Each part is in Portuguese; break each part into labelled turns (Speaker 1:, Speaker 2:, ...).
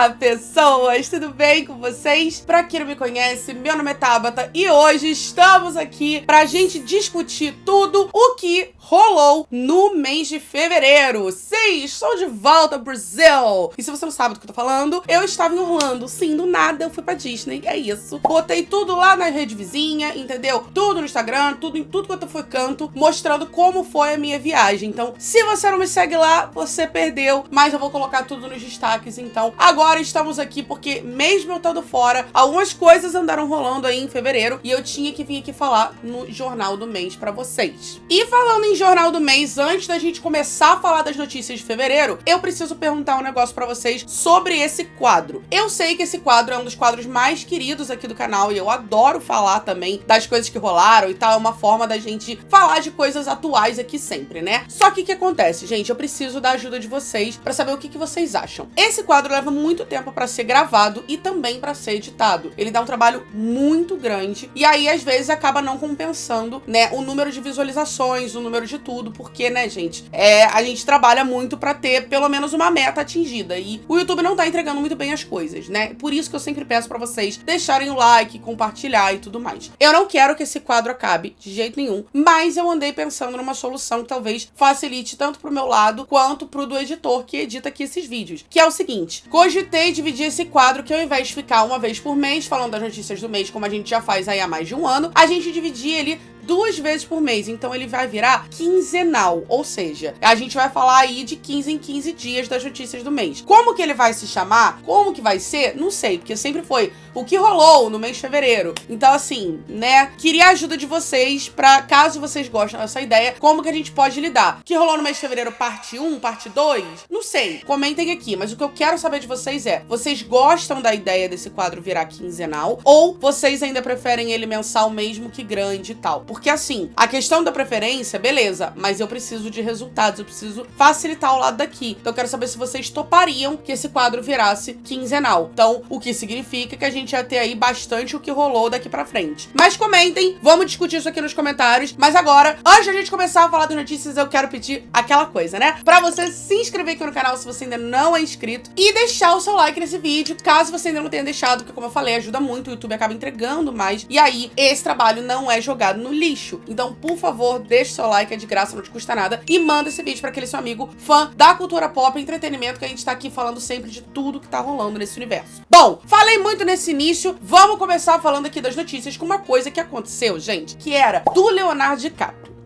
Speaker 1: Olá, pessoas! Tudo bem com vocês? Pra quem não me conhece, meu nome é Tabata e hoje estamos aqui pra gente discutir tudo o que rolou no mês de fevereiro. Sim, estou de volta ao Brasil! E se você não sabe do que eu tô falando, eu estava em Orlando. Sim, do nada eu fui pra Disney, é isso. Botei tudo lá na rede vizinha, entendeu? Tudo no Instagram, tudo em tudo quanto foi canto, mostrando como foi a minha viagem. Então, se você não me segue lá, você perdeu, mas eu vou colocar tudo nos destaques. Então, agora estamos aqui porque, mesmo eu estando fora, algumas coisas andaram rolando aí em fevereiro e eu tinha que vir aqui falar no Jornal do Mês pra vocês. E falando em Jornal do Mês, antes da gente começar a falar das notícias de fevereiro, eu preciso perguntar um negócio pra vocês sobre esse quadro. Eu sei que esse quadro é um dos quadros mais queridos aqui do canal e eu adoro falar também das coisas que rolaram e tal, é uma forma da gente falar de coisas atuais aqui sempre, né? Só que o que acontece, gente? Eu preciso da ajuda de vocês pra saber o que vocês acham. Esse quadro leva muito tempo pra ser gravado e também pra ser editado. Ele dá um trabalho muito grande e aí, às vezes, acaba não compensando, né, o número de visualizações, o número de tudo, porque, né, gente, a gente trabalha muito pra ter pelo menos uma meta atingida e o YouTube não tá entregando muito bem as coisas, né? Por isso que eu sempre peço pra vocês deixarem o like, compartilhar e tudo mais. Eu não quero que esse quadro acabe de jeito nenhum, mas eu andei pensando numa solução que talvez facilite tanto pro meu lado quanto pro do editor que edita aqui esses vídeos, que é o seguinte: cogitei dividir esse quadro que, ao invés de ficar uma vez por mês falando das notícias do mês, como a gente já faz aí há mais de um ano, a gente dividir ele 2 vezes por mês, então ele vai virar quinzenal, ou seja, a gente vai falar aí de 15 em 15 dias das notícias do mês. Como que ele vai se chamar? Como que vai ser? Não sei, porque sempre foi o que rolou no mês de fevereiro. Então, assim, né, queria a ajuda de vocês pra, caso vocês gostem dessa ideia, como que a gente pode lidar. O que rolou no mês de fevereiro, parte 1, parte 2? Não sei, comentem aqui, mas o que eu quero saber de vocês é, vocês gostam da ideia desse quadro virar quinzenal, ou vocês ainda preferem ele mensal mesmo que grande e tal? Porque, assim, a questão da preferência, beleza, mas eu preciso de resultados, eu preciso facilitar o lado daqui. Então eu quero saber se vocês topariam que esse quadro virasse quinzenal. Então, o que significa que a gente ia ter aí bastante o que rolou daqui pra frente. Mas comentem, vamos discutir isso aqui nos comentários. Mas agora, antes da gente começar a falar das notícias, eu quero pedir aquela coisa, né? Pra você se inscrever aqui no canal se você ainda não é inscrito e deixar o seu like nesse vídeo, caso você ainda não tenha deixado, porque, como eu falei, ajuda muito, o YouTube acaba entregando mais. E aí, esse trabalho não é jogado no lixo. Então, por favor, deixe seu like, é de graça, não te custa nada. E manda esse vídeo pra aquele seu amigo fã da cultura pop e entretenimento, que a gente tá aqui falando sempre de tudo que tá rolando nesse universo. Bom, falei muito nesse início, vamos começar falando aqui das notícias com uma coisa que aconteceu, gente, que era do Leonardo DiCaprio.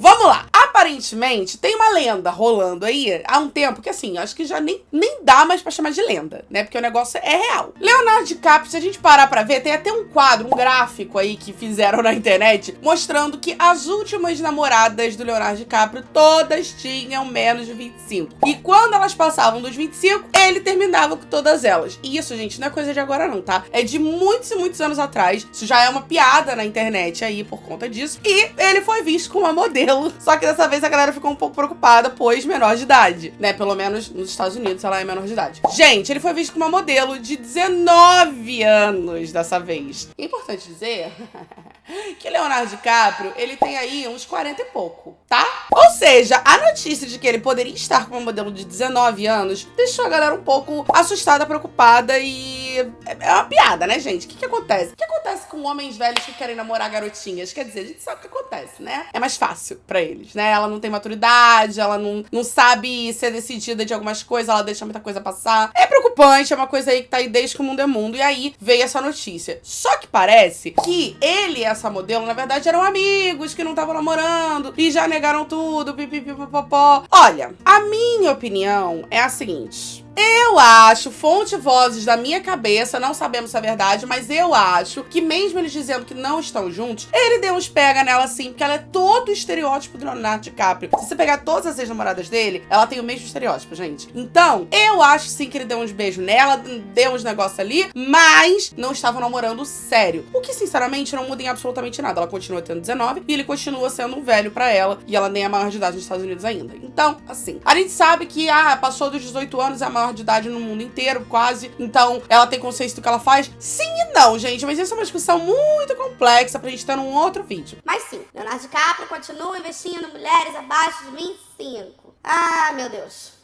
Speaker 1: Vamos lá! Aparentemente, tem uma lenda rolando aí há um tempo que, assim, acho que já nem dá mais pra chamar de lenda, né? Porque o negócio é real. Leonardo DiCaprio, se a gente parar pra ver, tem até um quadro, um gráfico aí que fizeram na internet, mostrando que as últimas namoradas do Leonardo DiCaprio, todas tinham menos de 25. E quando elas passavam dos 25, ele terminava com todas elas. E isso, gente, não é coisa de agora não, tá? É de muitos e muitos anos atrás. Isso já é uma piada na internet aí por conta disso. E ele foi visto como uma modelo. Só que dessa vez a galera ficou um pouco preocupada, pois menor de idade, né? Pelo menos nos Estados Unidos ela é menor de idade. Gente, ele foi visto como uma modelo de 19 anos dessa vez. É importante dizer que Leonardo DiCaprio, ele tem aí uns 40 e pouco, tá? Ou seja, a notícia de que ele poderia estar com uma modelo de 19 anos deixou a galera um pouco assustada, preocupada e... é uma piada, né, gente? O que acontece? O que acontece com homens velhos que querem namorar garotinhas? Quer dizer, a gente sabe o que acontece, né? É mais fácil pra eles, né? Ela não tem maturidade, ela não sabe ser decidida de algumas coisas, ela deixa muita coisa passar. É preocupante, é uma coisa aí que tá aí desde que o mundo é mundo. E aí veio essa notícia. Só que parece que ele e essa modelo, na verdade, eram amigos que não estavam namorando e já negaram tudo, pipipipopopó. Olha, a minha opinião é a seguinte: eu acho, fonte vozes da minha cabeça, não sabemos se é verdade, mas eu acho que mesmo eles dizendo que não estão juntos, ele deu uns pega nela sim, porque ela é todo o estereótipo do Leonardo DiCaprio. Se você pegar todas as ex-namoradas dele, ela tem o mesmo estereótipo, gente. Então, eu acho sim que ele deu uns beijos nela, deu uns negócios ali, mas não estavam namorando sério. O que, sinceramente, não muda em absolutamente nada. Ela continua tendo 19 e ele continua sendo um velho pra ela, e ela nem é maior de idade nos Estados Unidos ainda. Então, assim, a gente sabe que, passou dos 18 anos, é a maior de idade no mundo inteiro, quase. Então, ela tem consciência do que ela faz? Sim e não, gente. Mas isso é uma discussão muito complexa pra gente ter num outro vídeo.
Speaker 2: Mas sim, Leonardo DiCaprio continua investindo em mulheres abaixo de 25. Ah, meu Deus.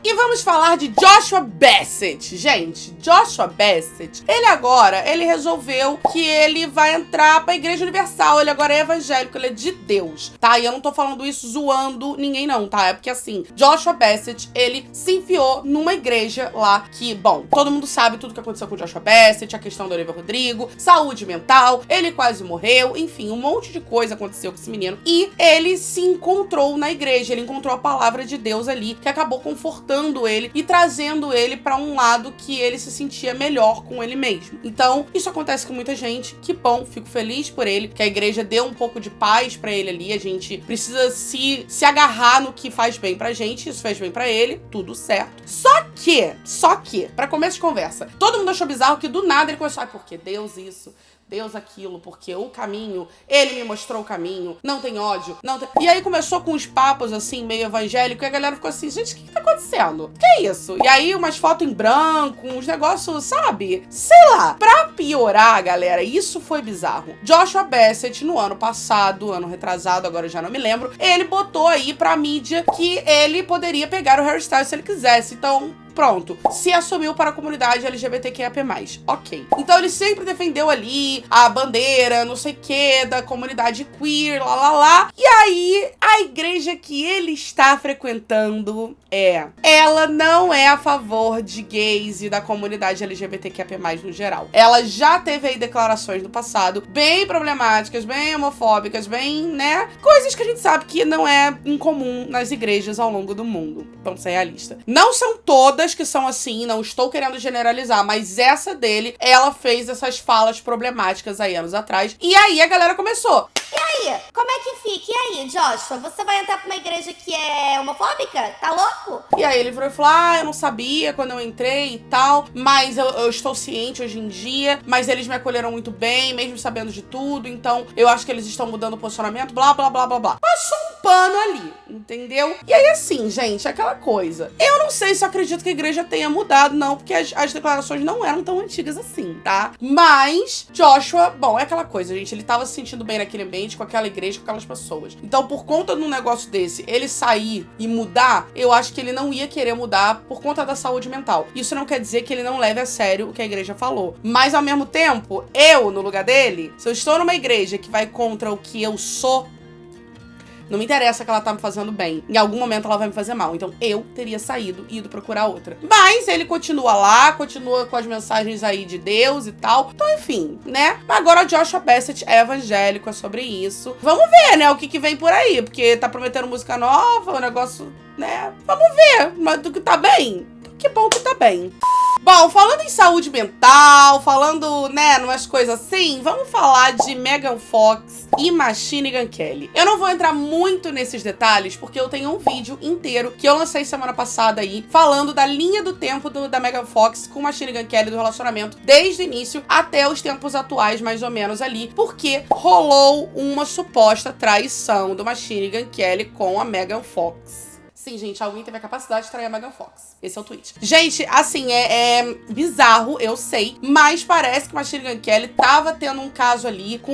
Speaker 1: E vamos falar de Joshua Bassett. Gente, Joshua Bassett, ele resolveu que ele vai entrar pra Igreja Universal. Ele agora é evangélico, ele é de Deus, tá? E eu não tô falando isso zoando ninguém não, tá? É porque assim, Joshua Bassett, ele se enfiou numa igreja lá que, bom, todo mundo sabe tudo que aconteceu com o Joshua Bassett, a questão do Olivia Rodrigo, saúde mental, ele quase morreu, enfim, um monte de coisa aconteceu com esse menino. E ele se encontrou na igreja, ele encontrou a palavra de Deus ali, que acabou confortando ele e trazendo ele pra um lado que ele se sentia melhor com ele mesmo. Então, isso acontece com muita gente. Que bom, fico feliz por ele, que a igreja deu um pouco de paz pra ele ali. A gente precisa se agarrar no que faz bem pra gente. Isso faz bem pra ele, tudo certo. Só que, pra começo de conversa, todo mundo achou bizarro que do nada ele começou, porque Deus isso, Deus aquilo, porque o caminho, ele me mostrou o caminho, não tem ódio, não tem... E aí começou com uns papos, assim, meio evangélico, e a galera ficou assim, gente, o que tá acontecendo? Que é isso? E aí umas fotos em branco, uns negócios, sabe? Sei lá. Pra piorar, galera, isso foi bizarro. Joshua Bassett, no ano passado, ano retrasado, agora eu já não me lembro, ele botou aí pra mídia que ele poderia pegar o Harry Styles se ele quisesse. Então, pronto, se assumiu para a comunidade LGBTQIAP+. Ok. Então ele sempre defendeu ali a bandeira, não sei o que, da comunidade queer, lá. E aí, a igreja que ele está frequentando ela não é a favor de gays e da comunidade LGBTQIAP+, no geral. Ela já teve aí declarações no passado bem problemáticas, bem homofóbicas, bem, né? Coisas que a gente sabe que não é incomum nas igrejas ao longo do mundo. Vamos ser realistas. Não são todas que são assim, não estou querendo generalizar, mas essa dele, ela fez essas falas problemáticas aí anos atrás. E aí a galera começou.
Speaker 2: E aí, como é que fica? E aí, Joshua, você vai entrar pra uma igreja que é homofóbica? Tá louco?
Speaker 1: E aí ele virou e falou, eu não sabia quando eu entrei e tal, mas eu estou ciente hoje em dia, mas eles me acolheram muito bem, mesmo sabendo de tudo, então eu acho que eles estão mudando o posicionamento, blá, blá, blá, blá, blá. Passou um pano ali, entendeu? E aí assim, gente, aquela coisa. Eu não sei se eu acredito que a igreja tenha mudado, não, porque as declarações não eram tão antigas assim, tá? Mas Joshua, bom, é aquela coisa, gente, ele tava se sentindo bem naquele ambiente, com aquela igreja, com aquelas pessoas. Então, por conta de um negócio desse, ele sair e mudar, eu acho que ele não ia querer mudar por conta da saúde mental. Isso não quer dizer que ele não leve a sério o que a igreja falou. Mas, ao mesmo tempo, eu, no lugar dele, se eu estou numa igreja que vai contra o que eu sou, não me interessa que ela tá me fazendo bem. Em algum momento ela vai me fazer mal. Então eu teria saído e ido procurar outra. Mas ele continua lá, continua com as mensagens aí de Deus e tal. Então, enfim, né? Agora Joshua Bassett é evangélico, é sobre isso. Vamos ver, né? O que vem por aí. Porque tá prometendo música nova, o negócio, né? Vamos ver. Mas do que tá bem? Que bom que tá bem. Bom, falando em saúde mental, falando, né, umas coisas assim, vamos falar de Megan Fox e Machine Gun Kelly. Eu não vou entrar muito nesses detalhes, porque eu tenho um vídeo inteiro que eu lancei semana passada aí, falando da linha do tempo da Megan Fox com Machine Gun Kelly, do relacionamento, desde o início até os tempos atuais, mais ou menos ali, porque rolou uma suposta traição do Machine Gun Kelly com a Megan Fox. Sim, gente, alguém teve a capacidade de trair a Megan Fox. Esse é o tweet. Gente, assim, é bizarro, eu sei, mas parece que Machine Gun Kelly tava tendo um caso ali com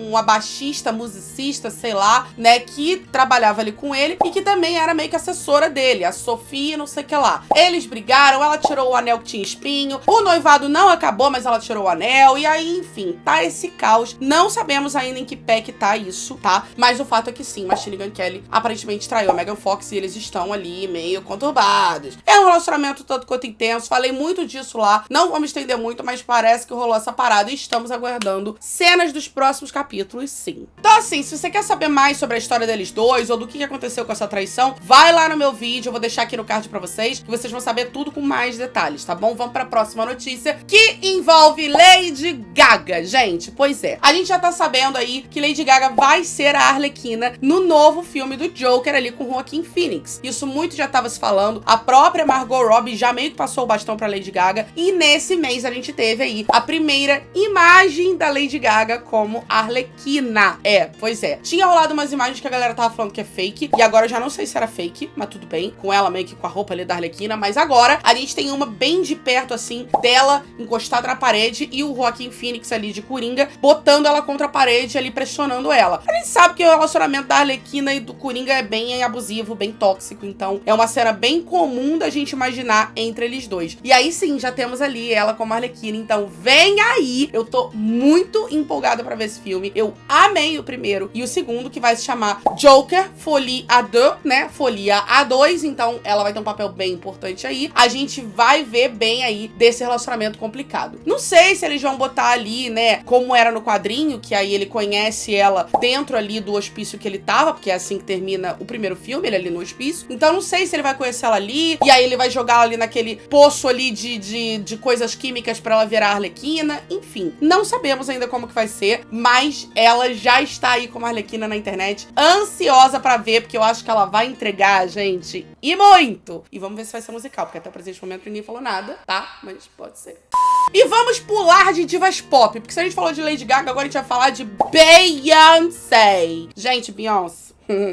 Speaker 1: uma baixista, musicista, sei lá, né, que trabalhava ali com ele e que também era meio que assessora dele, a Sofia, não sei o que lá. Eles brigaram, ela tirou o anel que tinha espinho, o noivado não acabou, mas ela tirou o anel, e aí, enfim, tá esse caos. Não sabemos ainda em que pé que tá isso, tá? Mas o fato é que sim, Machine Gun Kelly aparentemente traiu a Megan Fox e eles estão ali meio conturbados. É um relacionamento tanto quanto intenso, falei muito disso lá, não vamos estender muito, mas parece que rolou essa parada e estamos aguardando cenas dos próximos capítulos, sim. Então assim, se você quer saber mais sobre a história deles dois, ou do que aconteceu com essa traição, vai lá no meu vídeo, eu vou deixar aqui no card pra vocês, que vocês vão saber tudo com mais detalhes, tá bom? Vamos pra próxima notícia, que envolve Lady Gaga, gente. Pois é, a gente já tá sabendo aí que Lady Gaga vai ser a Arlequina no novo filme do Joker ali com Joaquin Phoenix. Isso muito já tava se falando. A própria Margot Robbie já meio que passou o bastão pra Lady Gaga. E nesse mês a gente teve aí a primeira imagem da Lady Gaga como Arlequina. Pois é. Tinha rolado umas imagens que a galera tava falando que é fake. E agora eu já não sei se era fake, mas tudo bem. Com ela meio que com a roupa ali da Arlequina. Mas agora a gente tem uma bem de perto assim, dela encostada na parede e o Joaquin Phoenix ali de Coringa botando ela contra a parede ali, pressionando ela. A gente sabe que o relacionamento da Arlequina e do Coringa é bem abusivo, bem tóxico. tóxico, então é uma cena bem comum da gente imaginar entre eles dois. E aí sim, já temos ali ela como Arlequina, então vem aí! Eu tô muito empolgada pra ver esse filme. Eu amei o primeiro e o segundo, que vai se chamar Joker Folie à Deux, né? Folia A2, então ela vai ter um papel bem importante aí. A gente vai ver bem aí desse relacionamento complicado. Não sei se eles vão botar ali, né, como era no quadrinho, que aí ele conhece ela dentro ali do hospício que ele tava, porque é assim que termina o primeiro filme, ele ali no hospício. Então não sei se ele vai conhecer ela ali, e aí ele vai jogar ela ali naquele poço ali de coisas químicas pra ela virar Arlequina. Enfim, não sabemos ainda como que vai ser, mas ela já está aí como Arlequina na internet, ansiosa pra ver, porque eu acho que ela vai entregar, gente, e muito! E vamos ver se vai ser musical, porque até o presente momento ninguém falou nada, tá? Mas pode ser. E vamos pular de divas pop, porque se a gente falou de Lady Gaga, agora a gente vai falar de Beyoncé. Gente, Beyoncé.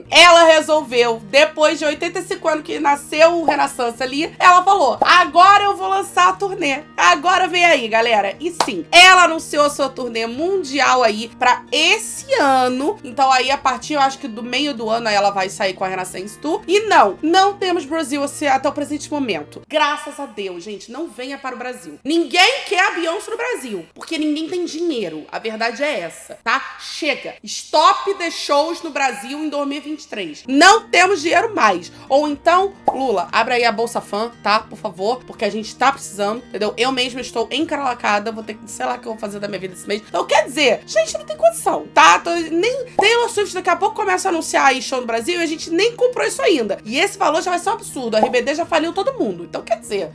Speaker 1: Ela resolveu, depois de 85 anos que nasceu o Renaissance ali, ela falou, agora eu vou lançar a turnê. Agora vem aí, galera. E sim, ela anunciou sua turnê mundial aí pra esse ano. Então aí, a partir, eu acho que do meio do ano, aí ela vai sair com a Renaissance Tour. E não temos Brasil até o presente momento. Graças a Deus, gente, não venha para o Brasil. Ninguém quer a Beyoncé no Brasil, porque ninguém tem dinheiro. A verdade é essa, tá? Chega. Stop the shows no Brasil em 2023. Não temos dinheiro mais. Ou então, Lula, abre aí a Bolsa Fã, tá? Por favor, porque a gente tá precisando, entendeu? Eu mesma estou encralacada, vou ter que, sei lá, o que eu vou fazer da minha vida esse mês. Então, quer dizer, gente, não tem condição, tá? Nem Taylor Swift daqui a pouco começa a anunciar aí show no Brasil e a gente nem comprou isso ainda. E esse valor já vai ser um absurdo. A RBD já faliu todo mundo. Então, quer dizer...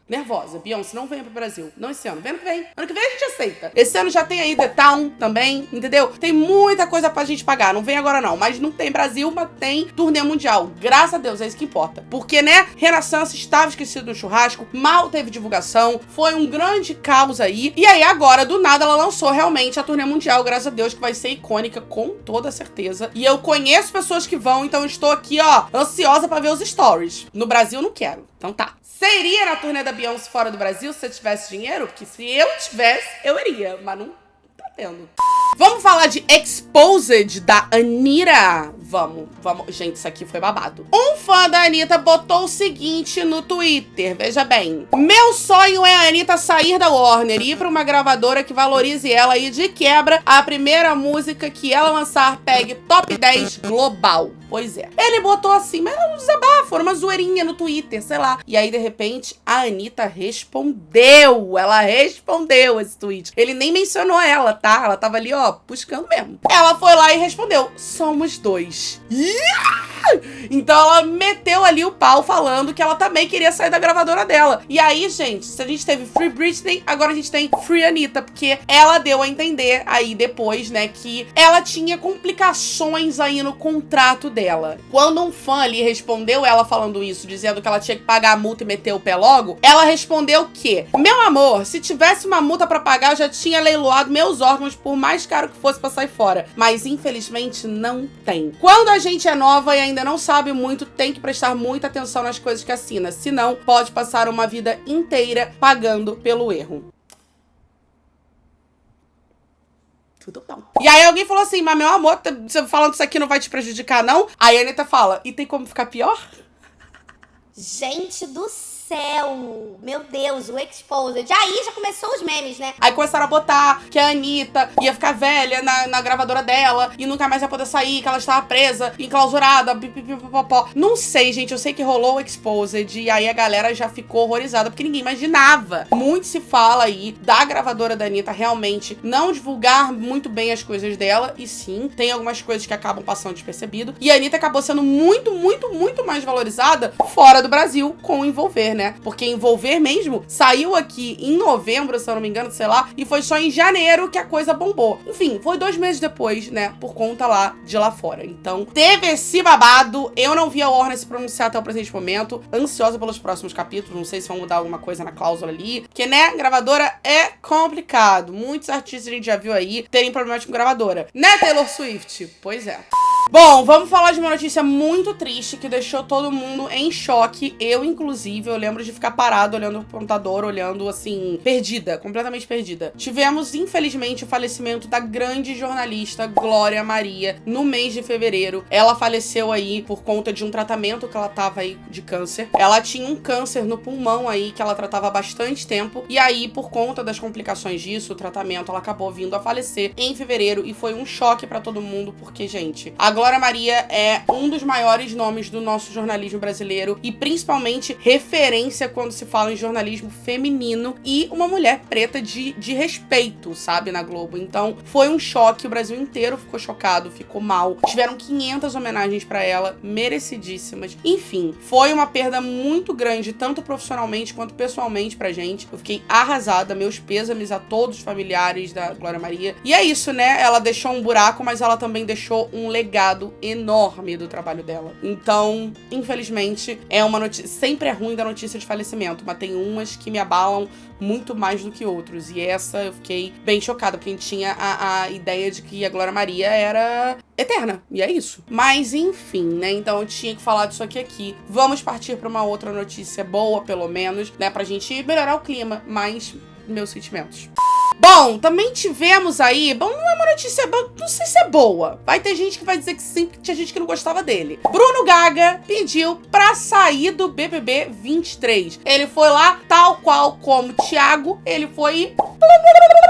Speaker 1: Nervosa. Beyoncé, não venha pro Brasil. Não esse ano. Vem ano que vem. Ano que vem a gente aceita. Esse ano já tem aí The Town também, entendeu? Tem muita coisa pra gente pagar. Não vem agora não. Mas não tem Brasil, mas tem turnê mundial. Graças a Deus, é isso que importa. Porque, né, Renaissance estava esquecido no churrasco, mal teve divulgação, foi um grande caos aí. E aí agora, do nada, ela lançou realmente a turnê mundial, graças a Deus, que vai ser icônica, com toda certeza. E eu conheço pessoas que vão, então eu estou aqui, ó, ansiosa pra ver os stories. No Brasil, não quero. Então tá. Você iria na turnê da Beyoncé fora do Brasil se você tivesse dinheiro? Porque se eu tivesse, eu iria. Mas não tá tendo. Vamos falar de Exposed, da Anitta? Vamos. Gente, isso aqui foi babado. Um fã da Anitta botou o seguinte no Twitter, veja bem. Meu sonho é a Anitta sair da Warner e ir pra uma gravadora que valorize ela e, de quebra, a primeira música que ela lançar pegue top 10 global. Pois é. Ele botou assim, mas era um desabafo, era uma zoeirinha no Twitter, sei lá. E aí, de repente, a Anitta respondeu. Ela respondeu esse tweet. Ele nem mencionou ela, tá? Ela tava ali, ó, buscando mesmo. Ela foi lá e respondeu, somos dois. Então ela meteu ali o pau falando que ela também queria sair da gravadora dela. E aí, gente, se a gente teve Free Britney, agora a gente tem Free Anitta, porque ela deu a entender aí depois, né, que ela tinha complicações aí no contrato dela. Quando um fã ali respondeu ela falando isso, dizendo que ela tinha que pagar a multa e meter o pé logo, ela respondeu que, meu amor, se tivesse uma multa pra pagar, eu já tinha leiloado meus órgãos por mais caro que fosse pra sair fora. Mas, infelizmente, não tem. Quando a gente é nova e ainda não sabe muito, tem que prestar muita atenção nas coisas que assina. Senão, pode passar uma vida inteira pagando pelo erro. Tudo bom. E aí alguém falou assim, mas meu amor, você falando isso aqui não vai te prejudicar, não? Aí a Anitta fala, e tem como ficar pior?
Speaker 2: Gente do céu, meu Deus, o Exposed. Aí já começou os memes, né?
Speaker 1: Aí começaram a botar que a Anitta ia ficar velha na gravadora dela e nunca mais ia poder sair, que ela estava presa, enclausurada, pipipipopó. Não sei, gente, eu sei que rolou o Exposed e aí a galera já ficou horrorizada, porque ninguém imaginava. Muito se fala aí da gravadora da Anitta realmente não divulgar muito bem as coisas dela, e sim, tem algumas coisas que acabam passando despercebido. E a Anitta acabou sendo muito mais valorizada fora do Brasil com o Envolver, né? Porque Envolver mesmo saiu aqui em novembro, se eu não me engano, sei lá, e foi só em janeiro que a coisa bombou. Enfim, foi 2 meses depois, né? Por conta lá de lá fora. Então, teve esse babado. Eu não vi a Warner se pronunciar até o presente momento. Ansiosa pelos próximos capítulos. Não sei se vão mudar alguma coisa na cláusula ali. Porque, né? Gravadora é complicado. Muitos artistas a gente já viu aí terem problemas com gravadora. Né, Taylor Swift? Pois é. Bom, vamos falar de uma notícia muito triste que deixou todo mundo em choque. Eu, inclusive, eu lembro de ficar parado olhando o computador, olhando, assim, perdida, completamente perdida. Tivemos, infelizmente, o falecimento da grande jornalista Glória Maria no mês de fevereiro. Ela faleceu aí por conta de um tratamento que ela tava aí de câncer. Ela tinha um câncer no pulmão aí que ela tratava há bastante tempo. E aí, por conta das complicações disso, o tratamento, ela acabou vindo a falecer em fevereiro. E foi um choque pra todo mundo, porque, gente, a Glória Maria é um dos maiores nomes do nosso jornalismo brasileiro e principalmente referência quando se fala em jornalismo feminino e uma mulher preta de respeito, sabe, na Globo. Então, foi um choque, o Brasil inteiro ficou chocado, ficou mal. Tiveram 500 homenagens pra ela, merecidíssimas. Enfim, foi uma perda muito grande, tanto profissionalmente quanto pessoalmente pra gente. Eu fiquei arrasada, meus pêsames a todos os familiares da Glória Maria. E é isso, né? Ela deixou um buraco, mas ela também deixou um legado enorme do trabalho dela. Então, infelizmente, é uma notícia. Sempre é ruim da notícia de falecimento, mas tem umas que me abalam muito mais do que outros. E essa eu fiquei bem chocada, porque a gente tinha a ideia de que a Glória Maria era eterna. E é isso. Mas, enfim, né? Então eu tinha que falar disso aqui. Vamos partir para uma outra notícia boa, pelo menos, né? Pra gente melhorar o clima, mas meus sentimentos. Bom, também tivemos aí... Bom, não é uma notícia... Não sei se é boa. Vai ter gente que vai dizer que sim, porque tinha gente que não gostava dele. Bruno Gaga pediu pra sair do BBB 23. Ele foi lá, tal qual como Thiago, ele foi...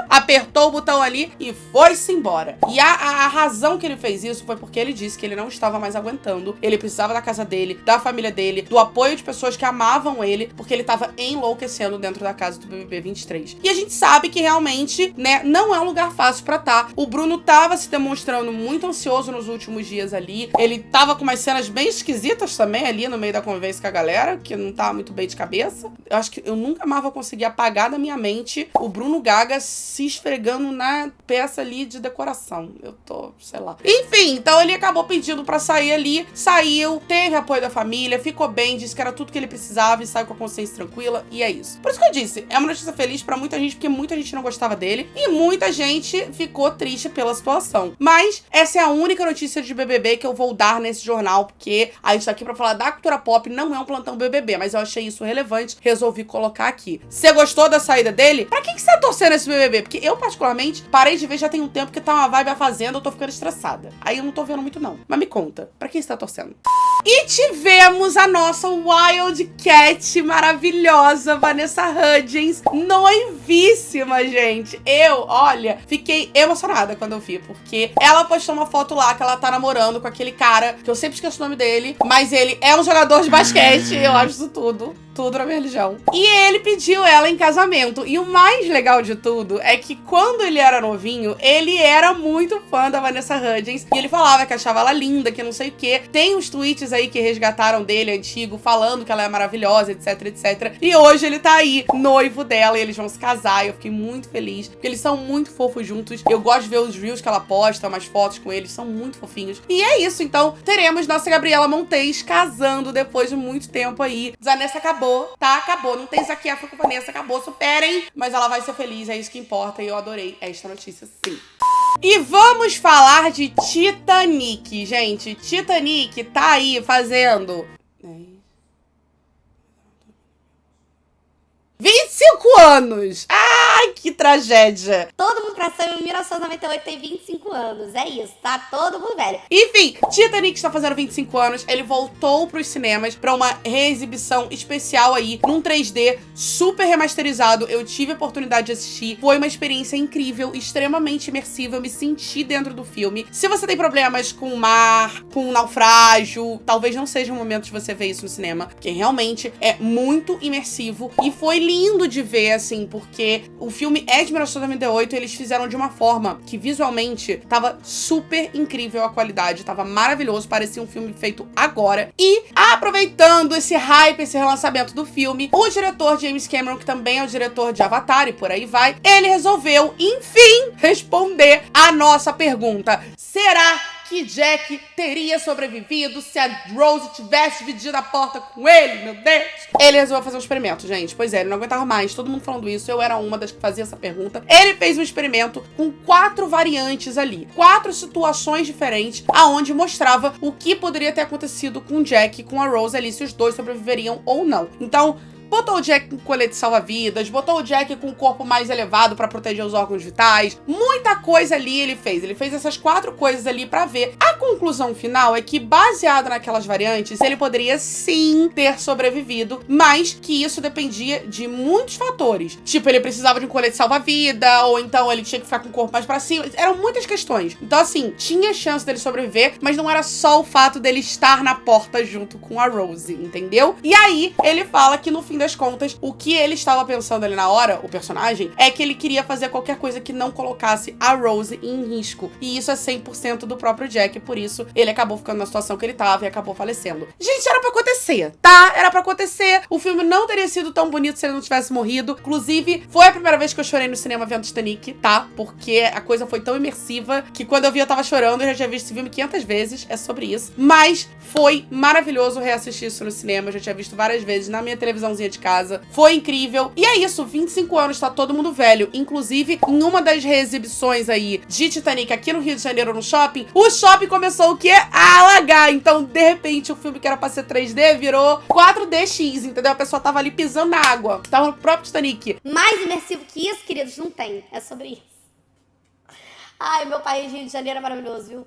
Speaker 1: apertou o botão ali e foi-se embora. E a razão que ele fez isso foi porque ele disse que ele não estava mais aguentando. Ele precisava da casa dele, da família dele, do apoio de pessoas que amavam ele, porque ele estava enlouquecendo dentro da casa do BBB 23. E a gente sabe que realmente, né, não é um lugar fácil pra estar. O Bruno tava se demonstrando muito ansioso nos últimos dias ali. Ele tava com umas cenas bem esquisitas também ali no meio da conversa com a galera, que não tava muito bem de cabeça. Eu acho que eu nunca mais vou conseguir apagar da minha mente o Bruno Gaga se esfregando na peça ali de decoração. Eu tô, sei lá. Enfim, então ele acabou pedindo pra sair ali, saiu, teve apoio da família, ficou bem, disse que era tudo que ele precisava e saiu com a consciência tranquila, e é isso. Por isso que eu disse, é uma notícia feliz pra muita gente, porque muita gente não gostava dele e muita gente ficou triste pela situação. Mas essa é a única notícia de BBB que eu vou dar nesse jornal, porque a gente tá aqui pra falar da cultura pop, não é um plantão BBB, mas eu achei isso relevante, resolvi colocar aqui. Você gostou da saída dele? Pra que você tá torcendo esse BBB? Porque eu, particularmente, parei de ver já tem um tempo que tá uma vibe a Fazenda, eu tô ficando estressada. Aí eu não tô vendo muito, não. Mas me conta, pra quem você tá torcendo? E tivemos a nossa Wildcat maravilhosa, Vanessa Hudgens, noivíssima, gente. Eu, olha, fiquei emocionada quando eu vi, porque ela postou uma foto lá que ela tá namorando com aquele cara, que eu sempre esqueço o nome dele, mas ele é um jogador de basquete, eu acho isso tudo na minha religião. E ele pediu ela em casamento. E o mais legal de tudo é que quando ele era novinho, ele era muito fã da Vanessa Hudgens. E ele falava que achava ela linda, que não sei o quê. Tem uns tweets aí que resgataram dele, antigo, falando que ela é maravilhosa, etc, etc. E hoje ele tá aí, noivo dela, e eles vão se casar. E eu fiquei muito feliz, porque eles são muito fofos juntos. Eu gosto de ver os reels que ela posta, umas fotos com eles, são muito fofinhos. E é isso, então, teremos nossa Gabriela Montes casando depois de muito tempo aí. Vanessa acabou. Tá, acabou. Não tem Zac Efron com Vanessa, acabou, superem. Mas ela vai ser feliz, é isso que importa. E eu adorei esta notícia, sim. E vamos falar de Titanic, gente. Titanic tá aí fazendo 25 anos! Ai, que tragédia!
Speaker 2: Todo mundo pra ser em 1998 tem 25 anos. É isso, tá todo mundo velho.
Speaker 1: Enfim, Titanic está fazendo 25 anos. Ele voltou pros cinemas pra uma reexibição especial aí, num 3D super remasterizado. Eu tive a oportunidade de assistir. Foi uma experiência incrível, extremamente imersiva. Eu me senti dentro do filme. Se você tem problemas com o mar, com o naufrágio, talvez não seja o momento de você ver isso no cinema, porque realmente é muito imersivo. E foi lindo de ver, assim, porque o filme é de 1998 e eles fizeram de uma forma que visualmente tava super incrível a qualidade, tava maravilhoso, parecia um filme feito agora. E aproveitando esse hype, esse relançamento do filme, o diretor James Cameron, que também é o diretor de Avatar e por aí vai, ele resolveu, enfim, responder a nossa pergunta: será que Jack teria sobrevivido se a Rose tivesse dividido a porta com ele, meu Deus. Ele resolveu fazer um experimento, gente. Pois é, ele não aguentava mais, todo mundo falando isso, eu era uma das que fazia essa pergunta. Ele fez um experimento com 4 variantes ali, 4 situações diferentes, aonde mostrava o que poderia ter acontecido com o Jack e com a Rose ali, se os dois sobreviveriam ou não. Então, botou o Jack com colete salva-vidas, botou o Jack com o corpo mais elevado pra proteger os órgãos vitais. Muita coisa ali ele fez. Ele fez essas 4 coisas ali pra ver. A conclusão final é que, baseado naquelas variantes, ele poderia sim ter sobrevivido, mas que isso dependia de muitos fatores. Tipo, ele precisava de um colete salva-vida, ou então ele tinha que ficar com o corpo mais pra cima. Eram muitas questões. Então, assim, tinha chance dele sobreviver, mas não era só o fato dele estar na porta junto com a Rose, entendeu? E aí, ele fala que no fim das contas, o que ele estava pensando ali na hora, o personagem, é que ele queria fazer qualquer coisa que não colocasse a Rose em risco. E isso é 100% do próprio Jack, por isso ele acabou ficando na situação que ele tava e acabou falecendo. Gente, era pra acontecer, tá? Era pra acontecer. O filme não teria sido tão bonito se ele não tivesse morrido. Inclusive, foi a primeira vez que eu chorei no cinema vendo Titanic, tá? Porque a coisa foi tão imersiva que quando eu vi eu tava chorando. Eu já tinha visto esse filme 500 vezes, é sobre isso. Mas foi maravilhoso reassistir isso no cinema. Eu já tinha visto várias vezes na minha televisãozinha de casa. Foi incrível. E é isso, 25 anos, tá todo mundo velho. Inclusive, em uma das reexibições aí de Titanic aqui no Rio de Janeiro, no shopping, o shopping começou o quê? A alagar. Então, de repente, o filme que era pra ser 3D virou 4DX, entendeu? A pessoa tava ali pisando na água. Tava no próprio Titanic.
Speaker 2: Mais imersivo que isso, queridos, não tem. É sobre isso. Ai, meu país, Rio de Janeiro, é maravilhoso, viu?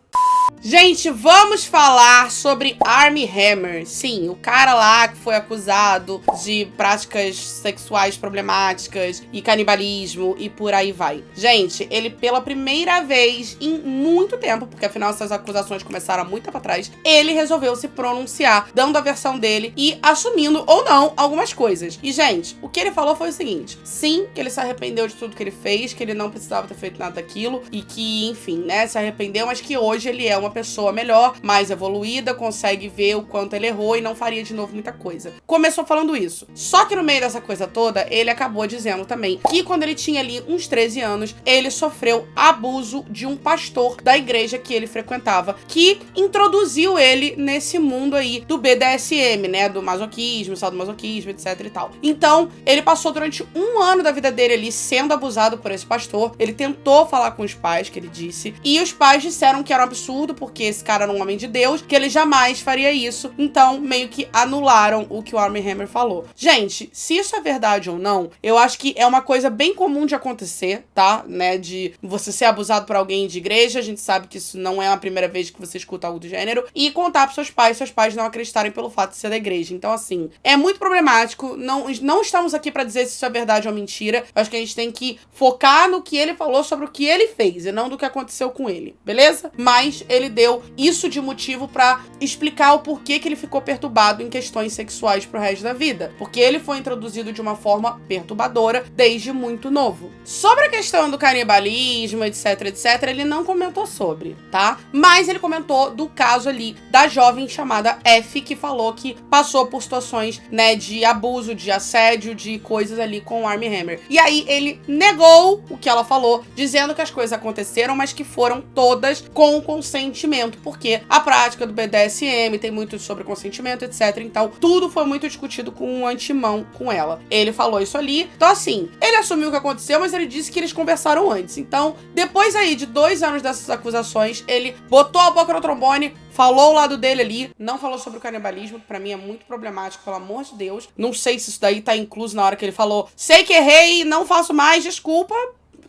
Speaker 1: Gente, vamos falar sobre Armie Hammer. Sim, o cara lá que foi acusado de práticas sexuais problemáticas e canibalismo e por aí vai. Gente, ele pela primeira vez em muito tempo, porque afinal essas acusações começaram há muito tempo atrás, ele resolveu se pronunciar, dando a versão dele e assumindo ou não algumas coisas. E, gente, o que ele falou foi o seguinte: sim, que ele se arrependeu de tudo que ele fez, que ele não precisava ter feito nada daquilo e que, enfim, né, se arrependeu, mas que hoje ele é uma pessoa melhor, mais evoluída, consegue ver o quanto ele errou e não faria de novo muita coisa. Começou falando isso. Só que no meio dessa coisa toda, ele acabou dizendo também que quando ele tinha ali uns 13 anos, ele sofreu abuso de um pastor da igreja que ele frequentava, que introduziu ele nesse mundo aí do BDSM, né, do masoquismo, sadomasoquismo, etc e tal. Então, ele passou durante um ano da vida dele ali sendo abusado por esse pastor. Ele tentou falar com os pais, que ele disse, e os pais disseram que era um absurdo, porque esse cara era um homem de Deus, que ele jamais faria isso. Então, meio que anularam o que o Armie Hammer falou. Gente, se isso é verdade ou não, eu acho que é uma coisa bem comum de acontecer, tá? Né? De você ser abusado por alguém de igreja, a gente sabe que isso não é a primeira vez que você escuta algo do gênero, e contar pros seus pais não acreditarem pelo fato de ser da igreja. Então, assim, é muito problemático. Não estamos aqui pra dizer se isso é verdade ou mentira. Eu acho que a gente tem que focar no que ele falou sobre o que ele fez, e não do que aconteceu com ele, beleza? Mas ele deu isso de motivo pra explicar o porquê que ele ficou perturbado em questões sexuais pro resto da vida. Porque ele foi introduzido de uma forma perturbadora desde muito novo. Sobre a questão do canibalismo, etc, etc, ele não comentou sobre, tá? Mas ele comentou do caso ali da jovem chamada F, que falou que passou por situações, né, de abuso, de assédio, de coisas ali com o Armie Hammer. E aí ele negou o que ela falou, dizendo que as coisas aconteceram, mas que foram todas com o consentimento, porque a prática do BDSM tem muito sobre consentimento, etc. Então, tudo foi muito discutido com um antemão com ela. Ele falou isso ali. Então, assim, ele assumiu o que aconteceu, mas ele disse que eles conversaram antes. Então, depois aí de 2 anos dessas acusações, ele botou a boca no trombone, falou o lado dele ali, não falou sobre o canibalismo, que pra mim é muito problemático, pelo amor de Deus. Não sei se isso daí tá incluso na hora que ele falou, sei que errei, não faço mais, desculpa.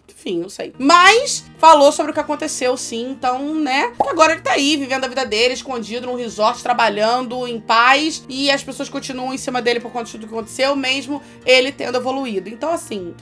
Speaker 1: Enfim, não sei. Mas falou sobre o que aconteceu, sim. Então, né? Agora ele tá aí, vivendo a vida dele, escondido num resort, trabalhando em paz. E as pessoas continuam em cima dele por conta de tudo que aconteceu, mesmo ele tendo evoluído. Então, assim,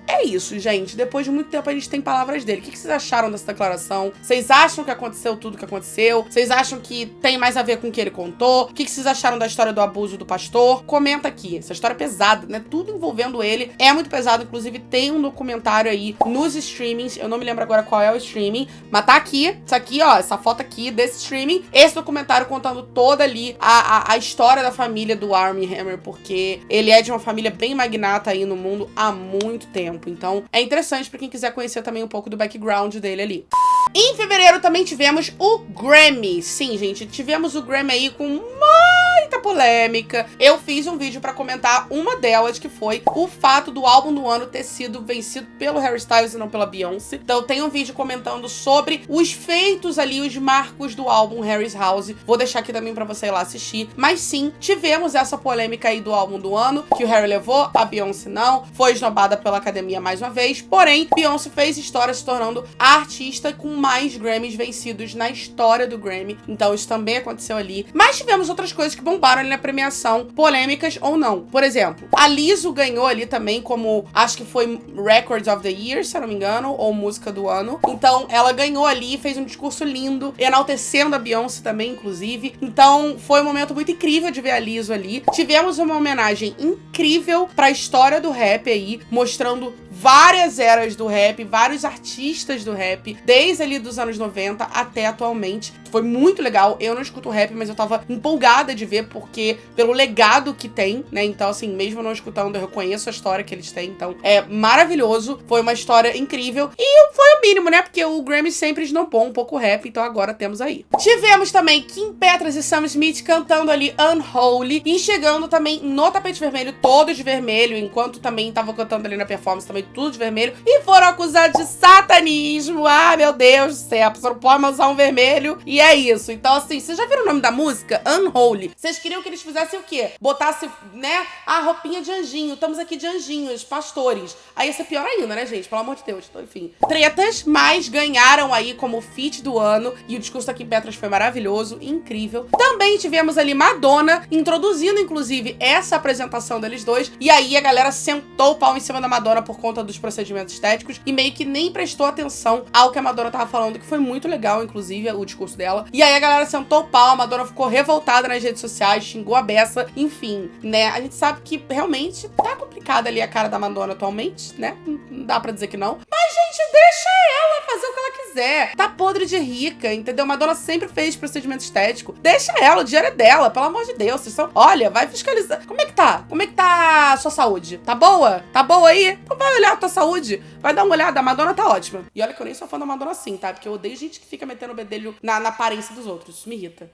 Speaker 1: é isso, gente. Depois de muito tempo a gente tem palavras dele. O que vocês acharam dessa declaração? Vocês acham que aconteceu tudo o que aconteceu? Vocês acham que tem mais a ver com o que ele contou? O que vocês acharam da história do abuso do pastor? Comenta aqui. Essa história é pesada, né? Tudo envolvendo ele é muito pesado. Inclusive, tem um documentário aí nos streamings. Eu não me lembro agora qual é o streaming, mas tá aqui. Isso aqui, ó. Essa foto aqui desse streaming. Esse documentário contando toda ali a história da família do Armie Hammer, porque ele é de uma família bem magnata aí no mundo há muito tempo. Então, é interessante pra quem quiser conhecer também um pouco do background dele ali. Em fevereiro também tivemos o Grammy. Sim, gente, tivemos o Grammy aí com muita polêmica. Eu fiz um vídeo pra comentar uma delas, que foi o fato do álbum do ano ter sido vencido pelo Harry Styles e não pela Beyoncé. Então tem um vídeo comentando sobre os feitos ali, os marcos do álbum Harry's House. Vou deixar aqui também pra você ir lá assistir. Mas sim, tivemos essa polêmica aí do álbum do ano, que o Harry levou, a Beyoncé não. Foi esnobada pela academia mais uma vez. Porém, Beyoncé fez história se tornando a artista com mais Grammys vencidos na história do Grammy. Então isso também aconteceu ali. Mas tivemos outras coisas que bombaram ali na premiação, polêmicas ou não. Por exemplo, a Lizzo ganhou ali também como, acho que foi Records of the Year, se eu não me engano, ou música do ano. Então ela ganhou ali, fez um discurso lindo, enaltecendo a Beyoncé também, inclusive. Então foi um momento muito incrível de ver a Lizzo ali. Tivemos uma homenagem incrível pra história do rap aí, mostrando várias eras do rap, vários artistas do rap, desde ali dos anos 90 até atualmente. Foi muito legal. Eu não escuto rap, mas eu tava empolgada de ver, porque pelo legado que tem, né? Então, assim, mesmo não escutando, eu reconheço a história que eles têm. Então, é maravilhoso. Foi uma história incrível. E foi o mínimo, né? Porque o Grammy sempre esnobou um pouco o rap, então agora temos aí. Tivemos também Kim Petras e Sam Smith cantando ali Unholy e chegando também no tapete vermelho, todo de vermelho, enquanto também estavam cantando ali na performance, também tudo de vermelho, e foram acusados de satanismo. Ah, meu Deus do céu, você não pode mais usar um vermelho. E é isso. Então, assim, vocês já viram o nome da música? Unholy. Vocês queriam que eles fizessem o quê? Botassem, né, a roupinha de anjinho. Estamos aqui de anjinhos, pastores. Aí ia ser pior ainda, né, gente? Pelo amor de Deus. Então, enfim. Tretas, mas ganharam aí como feat do ano. E o discurso aqui em Petras foi maravilhoso, incrível. Também tivemos ali Madonna, introduzindo, inclusive, essa apresentação deles dois. E aí a galera sentou o pau em cima da Madonna por conta dos procedimentos estéticos e meio que nem prestou atenção ao que a Madonna tava falando, que foi muito legal, inclusive, o discurso dela. E aí a galera sentou o pau, a Madonna ficou revoltada nas redes sociais, xingou a beça, enfim, né? A gente sabe que realmente tá complicada ali a cara da Madonna atualmente, né? Não dá pra dizer que não. Mas, gente, deixa ela fazer o que ela quiser. Tá podre de rica, entendeu? Madonna sempre fez procedimento estético. Deixa ela, o dinheiro é dela, pelo amor de Deus. Vocês são... Olha, vai fiscalizar. Como é que tá? Como é que tá a sua saúde? Tá boa? Tá boa aí? Então vai olhar a tua saúde. Vai dar uma olhada. A Madonna tá ótima. E olha que eu nem sou fã da Madonna assim, tá? Porque eu odeio gente que fica metendo o bedelho na aparência dos outros. Isso me irrita.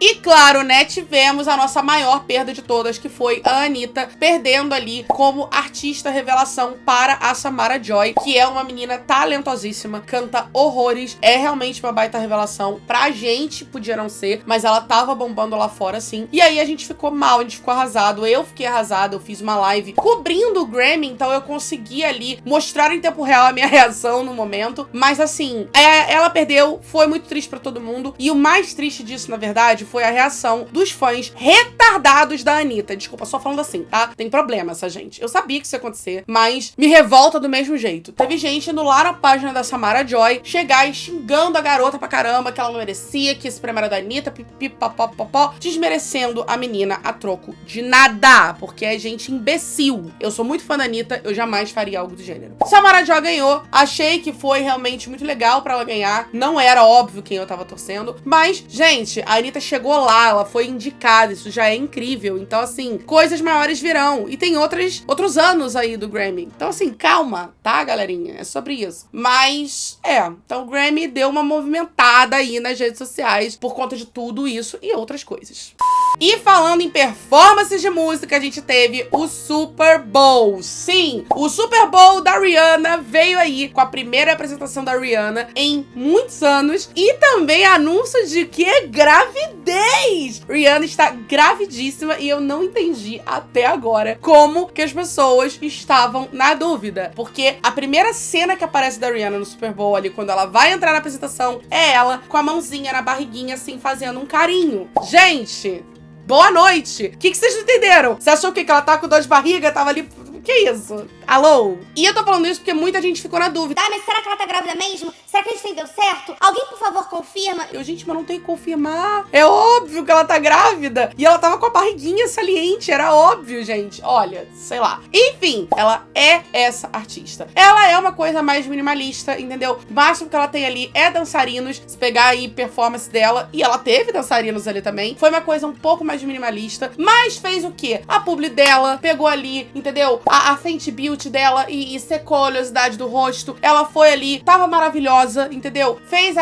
Speaker 1: E claro, né, tivemos a nossa maior perda de todas, que foi a Anitta perdendo ali como artista revelação para a Samara Joy, que é uma menina talentosíssima, canta horrores, é realmente uma baita revelação. Pra gente podia não ser, mas ela tava bombando lá fora sim. E aí a gente ficou mal, a gente ficou arrasado, eu fiquei arrasada, eu fiz uma live cobrindo o Grammy, então eu consegui ali mostrar em tempo real a minha reação no momento. Mas assim, ela perdeu, foi muito triste pra todo mundo. E o mais triste disso, na verdade, foi a reação dos fãs retardados da Anitta. Desculpa, só falando assim, tá? Tem problema essa gente. Eu sabia que isso ia acontecer, mas me revolta do mesmo jeito. Teve gente indo lá na página da Samara Joy, chegar e xingando a garota pra caramba, que ela não merecia, que esse prêmio era da Anitta, pipipipopopopó, desmerecendo a menina a troco de nada, porque é gente imbecil. Eu sou muito fã da Anitta, eu jamais faria algo do gênero. Samara Joy ganhou, achei que foi realmente muito legal pra ela ganhar, não era óbvio quem eu tava torcendo, mas, gente, a Anitta chegou lá, ela foi indicada, isso já é incrível. Então, assim, coisas maiores virão. E tem outros anos aí do Grammy. Então, assim, calma, tá, galerinha? É sobre isso. Mas, então o Grammy deu uma movimentada aí nas redes sociais por conta de tudo isso e outras coisas. E falando em performances de música, a gente teve o Super Bowl. Sim, o Super Bowl da Rihanna veio aí com a primeira apresentação da Rihanna em muitos anos e também anúncio de que é gravidez. Rihanna está gravidíssima e eu não entendi até agora como que as pessoas estavam na dúvida. Porque a primeira cena que aparece da Rihanna no Super Bowl ali, quando ela vai entrar na apresentação, é ela com a mãozinha na barriguinha, assim, fazendo um carinho. Gente, boa noite. O que vocês não entenderam? Você achou que ela tá com dor de barriga? Tava ali... Que isso? Alô? E eu tô falando isso porque muita gente ficou na dúvida.
Speaker 2: Tá, mas será que ela tá grávida mesmo? Será que a gente deu certo? Alguém, por favor, confirma.
Speaker 1: Gente, mas não tem que confirmar. É óbvio que ela tá grávida. E ela tava com a barriguinha saliente. Era óbvio, gente. Olha, sei lá. Enfim, ela é essa artista. Ela é uma coisa mais minimalista, entendeu? O máximo que ela tem ali é dançarinos. Se pegar aí performance dela, e ela teve dançarinos ali também, foi uma coisa um pouco mais minimalista. Mas fez o quê? A publi dela pegou ali, entendeu? a Fenty Beauty dela e secou a oleosidade do rosto. Ela foi ali, tava maravilhosa, entendeu? Fez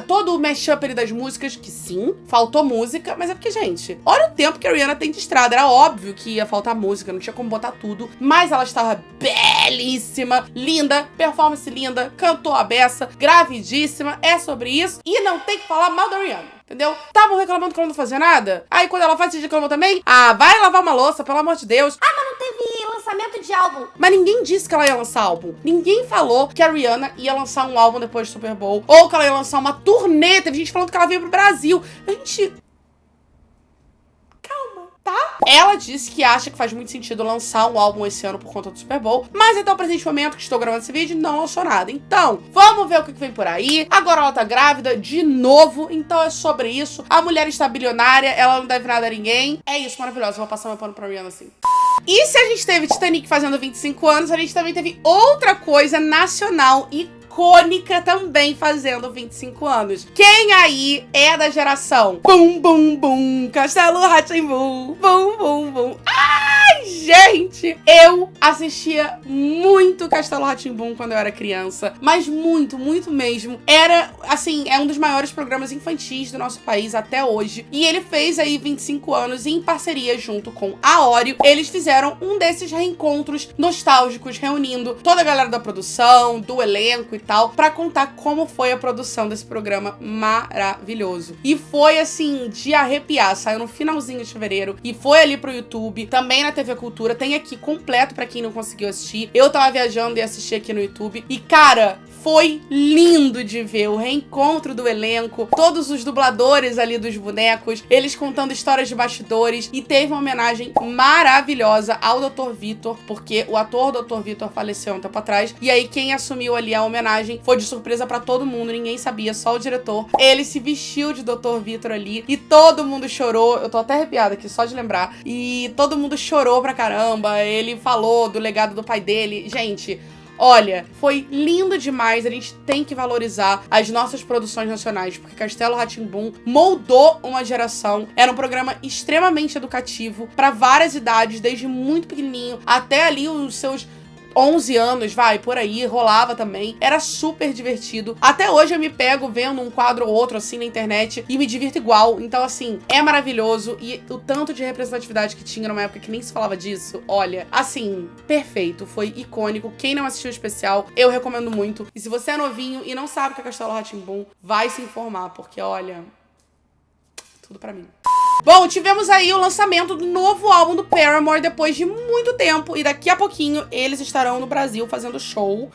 Speaker 1: todo o mashup ali das músicas, que sim, faltou música, mas é porque, gente, olha o tempo que a Rihanna tem de estrada. Era óbvio que ia faltar música, não tinha como botar tudo, mas ela estava belíssima, linda, performance linda, cantou a beça, gravidíssima, é sobre isso. E não tem que falar mal da Rihanna. Entendeu? Estavam reclamando que ela não fazia nada. Aí quando ela faz, vocês reclamam também? Ah, vai lavar uma louça, pelo amor de Deus.
Speaker 2: Ah, mas não teve lançamento de álbum.
Speaker 1: Mas ninguém disse que ela ia lançar álbum. Ninguém falou que a Rihanna ia lançar um álbum depois do Super Bowl. Ou que ela ia lançar uma turnê. Teve gente falando que ela veio pro Brasil. A gente... tá? Ela disse que acha que faz muito sentido lançar um álbum esse ano por conta do Super Bowl, mas até o presente momento que estou gravando esse vídeo, não lançou nada. Então, vamos ver o que vem por aí. Agora ela tá grávida de novo, então é sobre isso. A mulher está bilionária, ela não deve nada a ninguém. É isso, maravilhoso. Vou passar meu pano pra Rihanna assim. E se a gente teve Titanic fazendo 25 anos, a gente também teve outra coisa nacional e icônica também fazendo 25 anos. Quem aí é da geração Bum Bum Bum, Castelo Rá-Tim-Bum, Bum Bum Bum? Ai, gente! Eu assistia muito Castelo Rá-Tim-Bum quando eu era criança, mas muito, muito mesmo. Era, assim, é um dos maiores programas infantis do nosso país até hoje. E ele fez aí 25 anos em parceria junto com a Oreo. Eles fizeram um desses reencontros nostálgicos, reunindo toda a galera da produção, do elenco e tal, pra contar como foi a produção desse programa maravilhoso. E foi, assim, de arrepiar. Saiu no finalzinho de fevereiro e foi ali pro YouTube, também na TV Cultura. Tem aqui completo pra quem não conseguiu assistir. Eu tava viajando e assisti aqui no YouTube. E, cara, foi lindo de ver o reencontro do elenco, todos os dubladores ali dos bonecos, eles contando histórias de bastidores, e teve uma homenagem maravilhosa ao Dr. Vitor, porque o ator Dr. Vitor faleceu um tempo atrás, e aí quem assumiu ali a homenagem foi de surpresa pra todo mundo, ninguém sabia, só o diretor. Ele se vestiu de Dr. Vitor ali, e todo mundo chorou, eu tô até arrepiada aqui só de lembrar, e todo mundo chorou pra caramba, ele falou do legado do pai dele. Gente, olha, foi lindo demais. A gente tem que valorizar as nossas produções nacionais, porque Castelo Rá-Tim-Bum moldou uma geração. Era um programa extremamente educativo para várias idades, desde muito pequenininho até ali os seus 11 anos, vai, por aí, rolava também. Era super divertido. Até hoje eu me pego vendo um quadro ou outro, assim, na internet e me divirto igual. Então, assim, é maravilhoso. E o tanto de representatividade que tinha numa época que nem se falava disso, olha, assim, perfeito. Foi icônico. Quem não assistiu o especial, eu recomendo muito. E se você é novinho e não sabe o que é Castelo Rá-Tim-Bum, vai se informar, porque, olha, tudo pra mim. Bom, tivemos aí o lançamento do novo álbum do Paramore depois de muito tempo. E daqui a pouquinho eles estarão no Brasil fazendo show.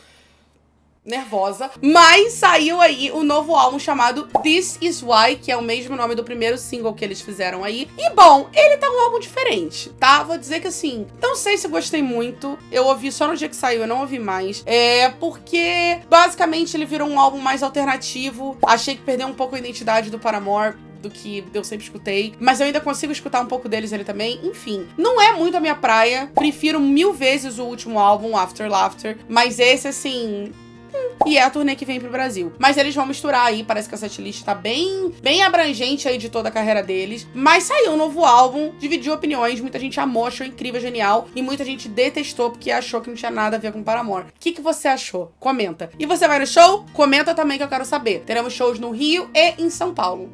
Speaker 1: Nervosa. Mas saiu aí o novo álbum chamado This Is Why, que é o mesmo nome do primeiro single que eles fizeram aí. E bom, ele tá um álbum diferente, tá? Vou dizer que assim, não sei se gostei muito. Eu ouvi só no dia que saiu, eu não ouvi mais. Porque basicamente ele virou um álbum mais alternativo. Achei que perdeu um pouco a identidade do Paramore, do que eu sempre escutei, mas eu ainda consigo escutar um pouco deles ali também. Enfim, não é muito a minha praia. Prefiro 1000 vezes o último álbum, After Laughter, mas esse, assim, e é a turnê que vem pro Brasil. Mas eles vão misturar aí, parece que a setlist tá bem abrangente aí de toda a carreira deles. Mas saiu um novo álbum, dividiu opiniões, muita gente amou, achou incrível, genial, e muita gente detestou porque achou que não tinha nada a ver com Paramore. O que você achou? Comenta. E você vai no show? Comenta também que eu quero saber. Teremos shows no Rio e em São Paulo.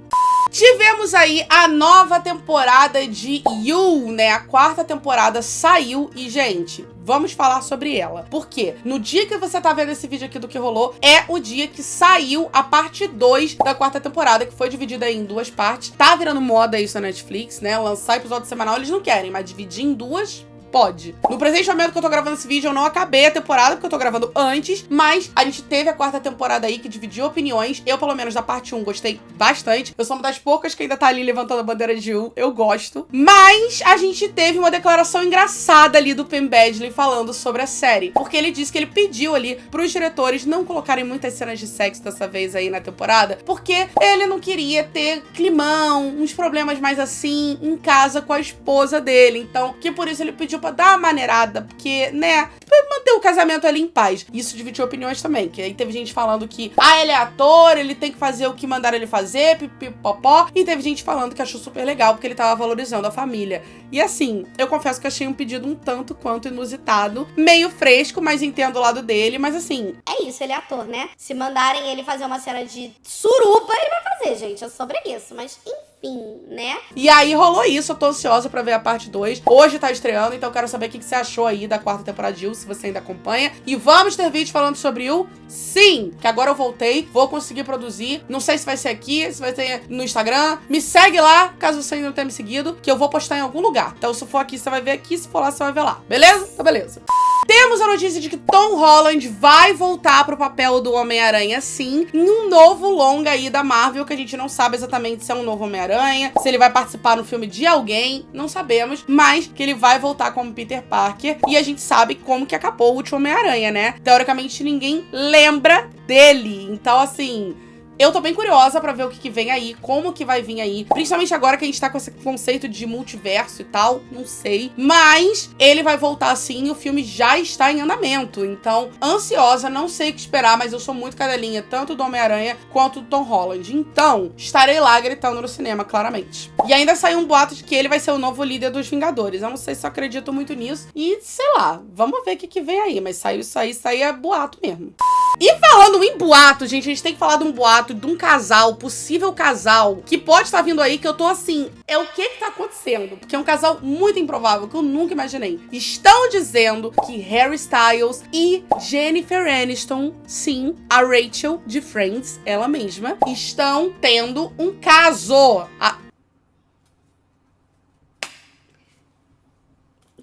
Speaker 1: Tivemos aí a nova temporada de You, né? A 4ª temporada saiu e, gente, vamos falar sobre ela. Por quê? No dia que você tá vendo esse vídeo aqui do que rolou, é o dia que saiu a parte 2 da 4ª temporada, que foi dividida aí em 2 partes. Tá virando moda isso na Netflix, né? Lançar episódio semanal eles não querem, mas dividir em 2... pode. No presente momento que eu tô gravando esse vídeo, eu não acabei a temporada, porque eu tô gravando antes, mas a gente teve a 4ª temporada aí que dividiu opiniões. Eu, pelo menos, da parte 1, gostei bastante. Eu sou uma das poucas que ainda tá ali levantando a bandeira de You. Eu gosto. Mas a gente teve uma declaração engraçada ali do Penn Badgley falando sobre a série, porque ele disse que ele pediu ali pros diretores não colocarem muitas cenas de sexo dessa vez aí na temporada, porque ele não queria ter climão, uns problemas mais assim em casa com a esposa dele. Então, que por isso ele pediu pra desculpa, dá uma maneirada, porque, né, pra manter o casamento ali em paz. Isso dividiu opiniões também, que aí teve gente falando que, ele é ator, ele tem que fazer o que mandaram ele fazer, pipipopó, e teve gente falando que achou super legal, porque ele tava valorizando a família. E assim, eu confesso que achei um pedido um tanto quanto inusitado, meio fresco, mas entendo o lado dele, mas assim...
Speaker 2: É isso, ele é ator, né? Se mandarem ele fazer uma cena de suruba, ele vai fazer, gente, é sobre isso, mas enfim, né?
Speaker 1: E aí rolou isso, eu tô ansiosa pra ver a parte 2. Hoje tá estreando, então eu quero saber o que você achou aí da 4ª temporada de You, se você ainda acompanha. E vamos ter vídeo falando sobre You? Sim! Que agora eu voltei, vou conseguir produzir. Não sei se vai ser aqui, se vai ser no Instagram. Me segue lá, caso você ainda não tenha me seguido, que eu vou postar em algum lugar. Então se for aqui, você vai ver aqui, se for lá, você vai ver lá. Beleza? Então beleza. Temos a notícia de que Tom Holland vai voltar pro papel do Homem-Aranha, sim, em um novo longa aí da Marvel, que a gente não sabe exatamente se é um novo Homem-Aranha, se ele vai participar no filme de alguém, não sabemos, mas que ele vai voltar como Peter Parker, e a gente sabe como que acabou o último Homem-Aranha, né? Teoricamente, ninguém lembra dele, então assim... Eu tô bem curiosa pra ver o que vem aí, como que vai vir aí. Principalmente agora que a gente tá com esse conceito de multiverso e tal, não sei. Mas ele vai voltar sim, o filme já está em andamento. Então, ansiosa, não sei o que esperar, mas eu sou muito cadelinha, tanto do Homem-Aranha quanto do Tom Holland. Então, estarei lá gritando no cinema, claramente. E ainda saiu um boato de que ele vai ser o novo líder dos Vingadores. Eu não sei se eu acredito muito nisso. E, sei lá, vamos ver o que vem aí. Mas saiu isso aí é boato mesmo. E falando em boato, gente, a gente tem que falar de um boato, de um casal, possível casal, que pode estar vindo aí, que eu tô assim, é o que tá acontecendo? Porque é um casal muito improvável, que eu nunca imaginei. Estão dizendo que Harry Styles e Jennifer Aniston, sim, a Rachel de Friends, ela mesma, estão tendo um caso.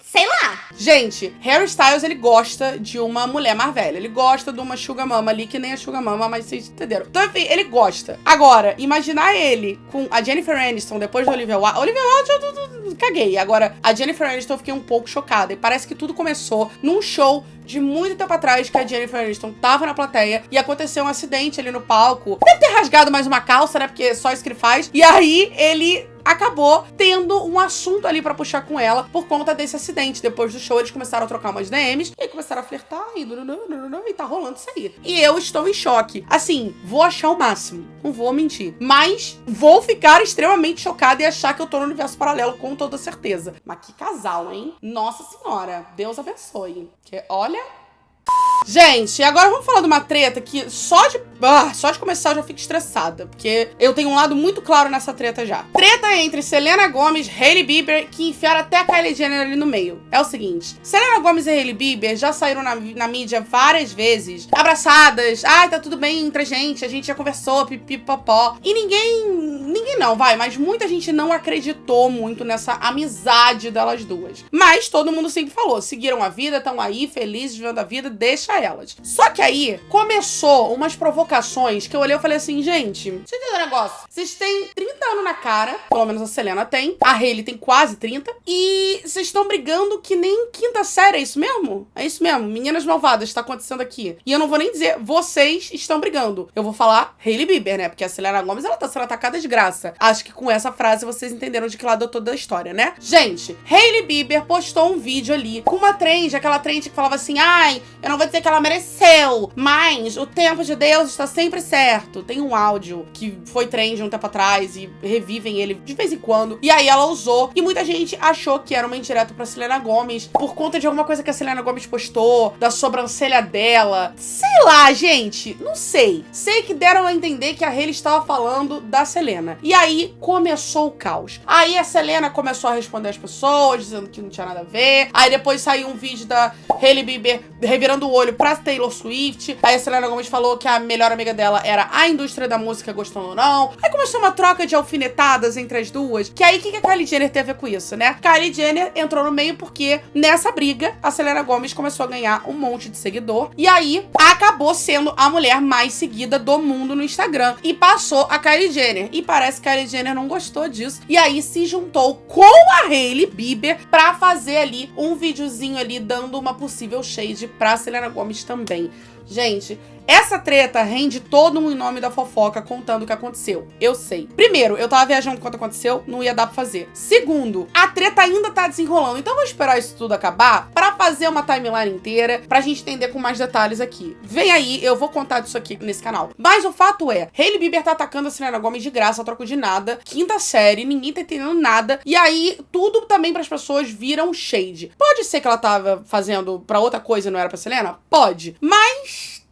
Speaker 2: Sei lá.
Speaker 1: Gente, Harry Styles, ele gosta de uma mulher mais velha. Ele gosta de uma sugar mama ali, que nem a sugar mama, mas vocês entenderam. Então, enfim, ele gosta. Agora, imaginar ele com a Jennifer Aniston depois do Olivia Wilde... Olivia Wilde, eu caguei. Agora, a Jennifer Aniston, eu fiquei um pouco chocada. E parece que tudo começou num show de muito tempo atrás, que a Jennifer Aniston tava na plateia e aconteceu um acidente ali no palco. Deve ter rasgado mais uma calça, né? Porque é só isso que ele faz. E aí, ele... acabou tendo um assunto ali pra puxar com ela por conta desse acidente. Depois do show, eles começaram a trocar umas DMs e aí começaram a flertar e tá rolando isso aí. E eu estou em choque. Assim, vou achar o máximo. Não vou mentir. Mas vou ficar extremamente chocada e achar que eu tô no universo paralelo com toda certeza. Mas que casal, hein? Nossa Senhora. Deus abençoe. Que, olha... Gente, agora vamos falar de uma treta que só de começar eu já fico estressada, porque eu tenho um lado muito claro nessa treta já. Treta entre Selena Gomez, Hailey Bieber, que enfiaram até a Kylie Jenner ali no meio. É o seguinte, Selena Gomez e Hailey Bieber já saíram na mídia várias vezes, abraçadas, tá tudo bem entre a gente já conversou, pipipopó. E ninguém não, mas muita gente não acreditou muito nessa amizade delas duas. Mas todo mundo sempre falou, seguiram a vida, estão aí, felizes, vivendo a vida, deixa elas. Só que aí, começou umas provocações que eu olhei e falei assim, gente, deixa eu entender um negócio. Vocês têm 30 anos na cara, pelo menos a Selena tem, a Hailey tem quase 30, e vocês estão brigando que nem quinta série, é isso mesmo? É isso mesmo, meninas malvadas, tá acontecendo aqui. E eu não vou nem dizer, vocês estão brigando. Eu vou falar Hailey Bieber, né? Porque a Selena Gomez, ela tá sendo atacada de graça. Acho que com essa frase vocês entenderam de que lado eu tô da história, né? Gente, Hailey Bieber postou um vídeo ali com uma trend, aquela trend que falava assim, eu não vou dizer que ela mereceu, mas o tempo de Deus está sempre certo. Tem um áudio que foi trend um tempo atrás e revivem ele de vez em quando. E aí ela usou e muita gente achou que era uma indireta pra Selena Gomez por conta de alguma coisa que a Selena Gomez postou, da sobrancelha dela. Sei lá, gente, não sei. Sei que deram a entender que a Hailey estava falando da Selena. E aí começou o caos. Aí a Selena começou a responder as pessoas, dizendo que não tinha nada a ver. Aí depois saiu um vídeo da Hailey Bieber revirando o olho pra Taylor Swift. Aí a Selena Gomez falou que a melhor amiga dela era a indústria da música, gostando ou não. Aí começou uma troca de alfinetadas entre as duas. Que aí, o que a Kylie Jenner teve a ver com isso, né? Kylie Jenner entrou no meio porque, nessa briga, a Selena Gomez começou a ganhar um monte de seguidor. E aí, acabou sendo a mulher mais seguida do mundo no Instagram. E passou a Kylie Jenner. E parece que a Kylie Jenner não gostou disso. E aí, se juntou com a Hailey Bieber pra fazer ali um videozinho ali, dando uma possível shade pra Selena Gomes também. Gente, essa treta rende todo um nome da fofoca contando o que aconteceu. Eu sei. Primeiro, eu tava viajando quando aconteceu, não ia dar pra fazer. Segundo, a treta ainda tá desenrolando, então eu vou esperar isso tudo acabar pra fazer uma timeline inteira, pra gente entender com mais detalhes aqui. Vem aí, eu vou contar disso aqui nesse canal. Mas o fato é, Hailey Bieber tá atacando a Selena Gomez de graça, a troco de nada, quinta série, ninguém tá entendendo nada, e aí tudo também pras pessoas viram shade. Pode ser que ela tava fazendo pra outra coisa e não era pra Selena? Pode. Mas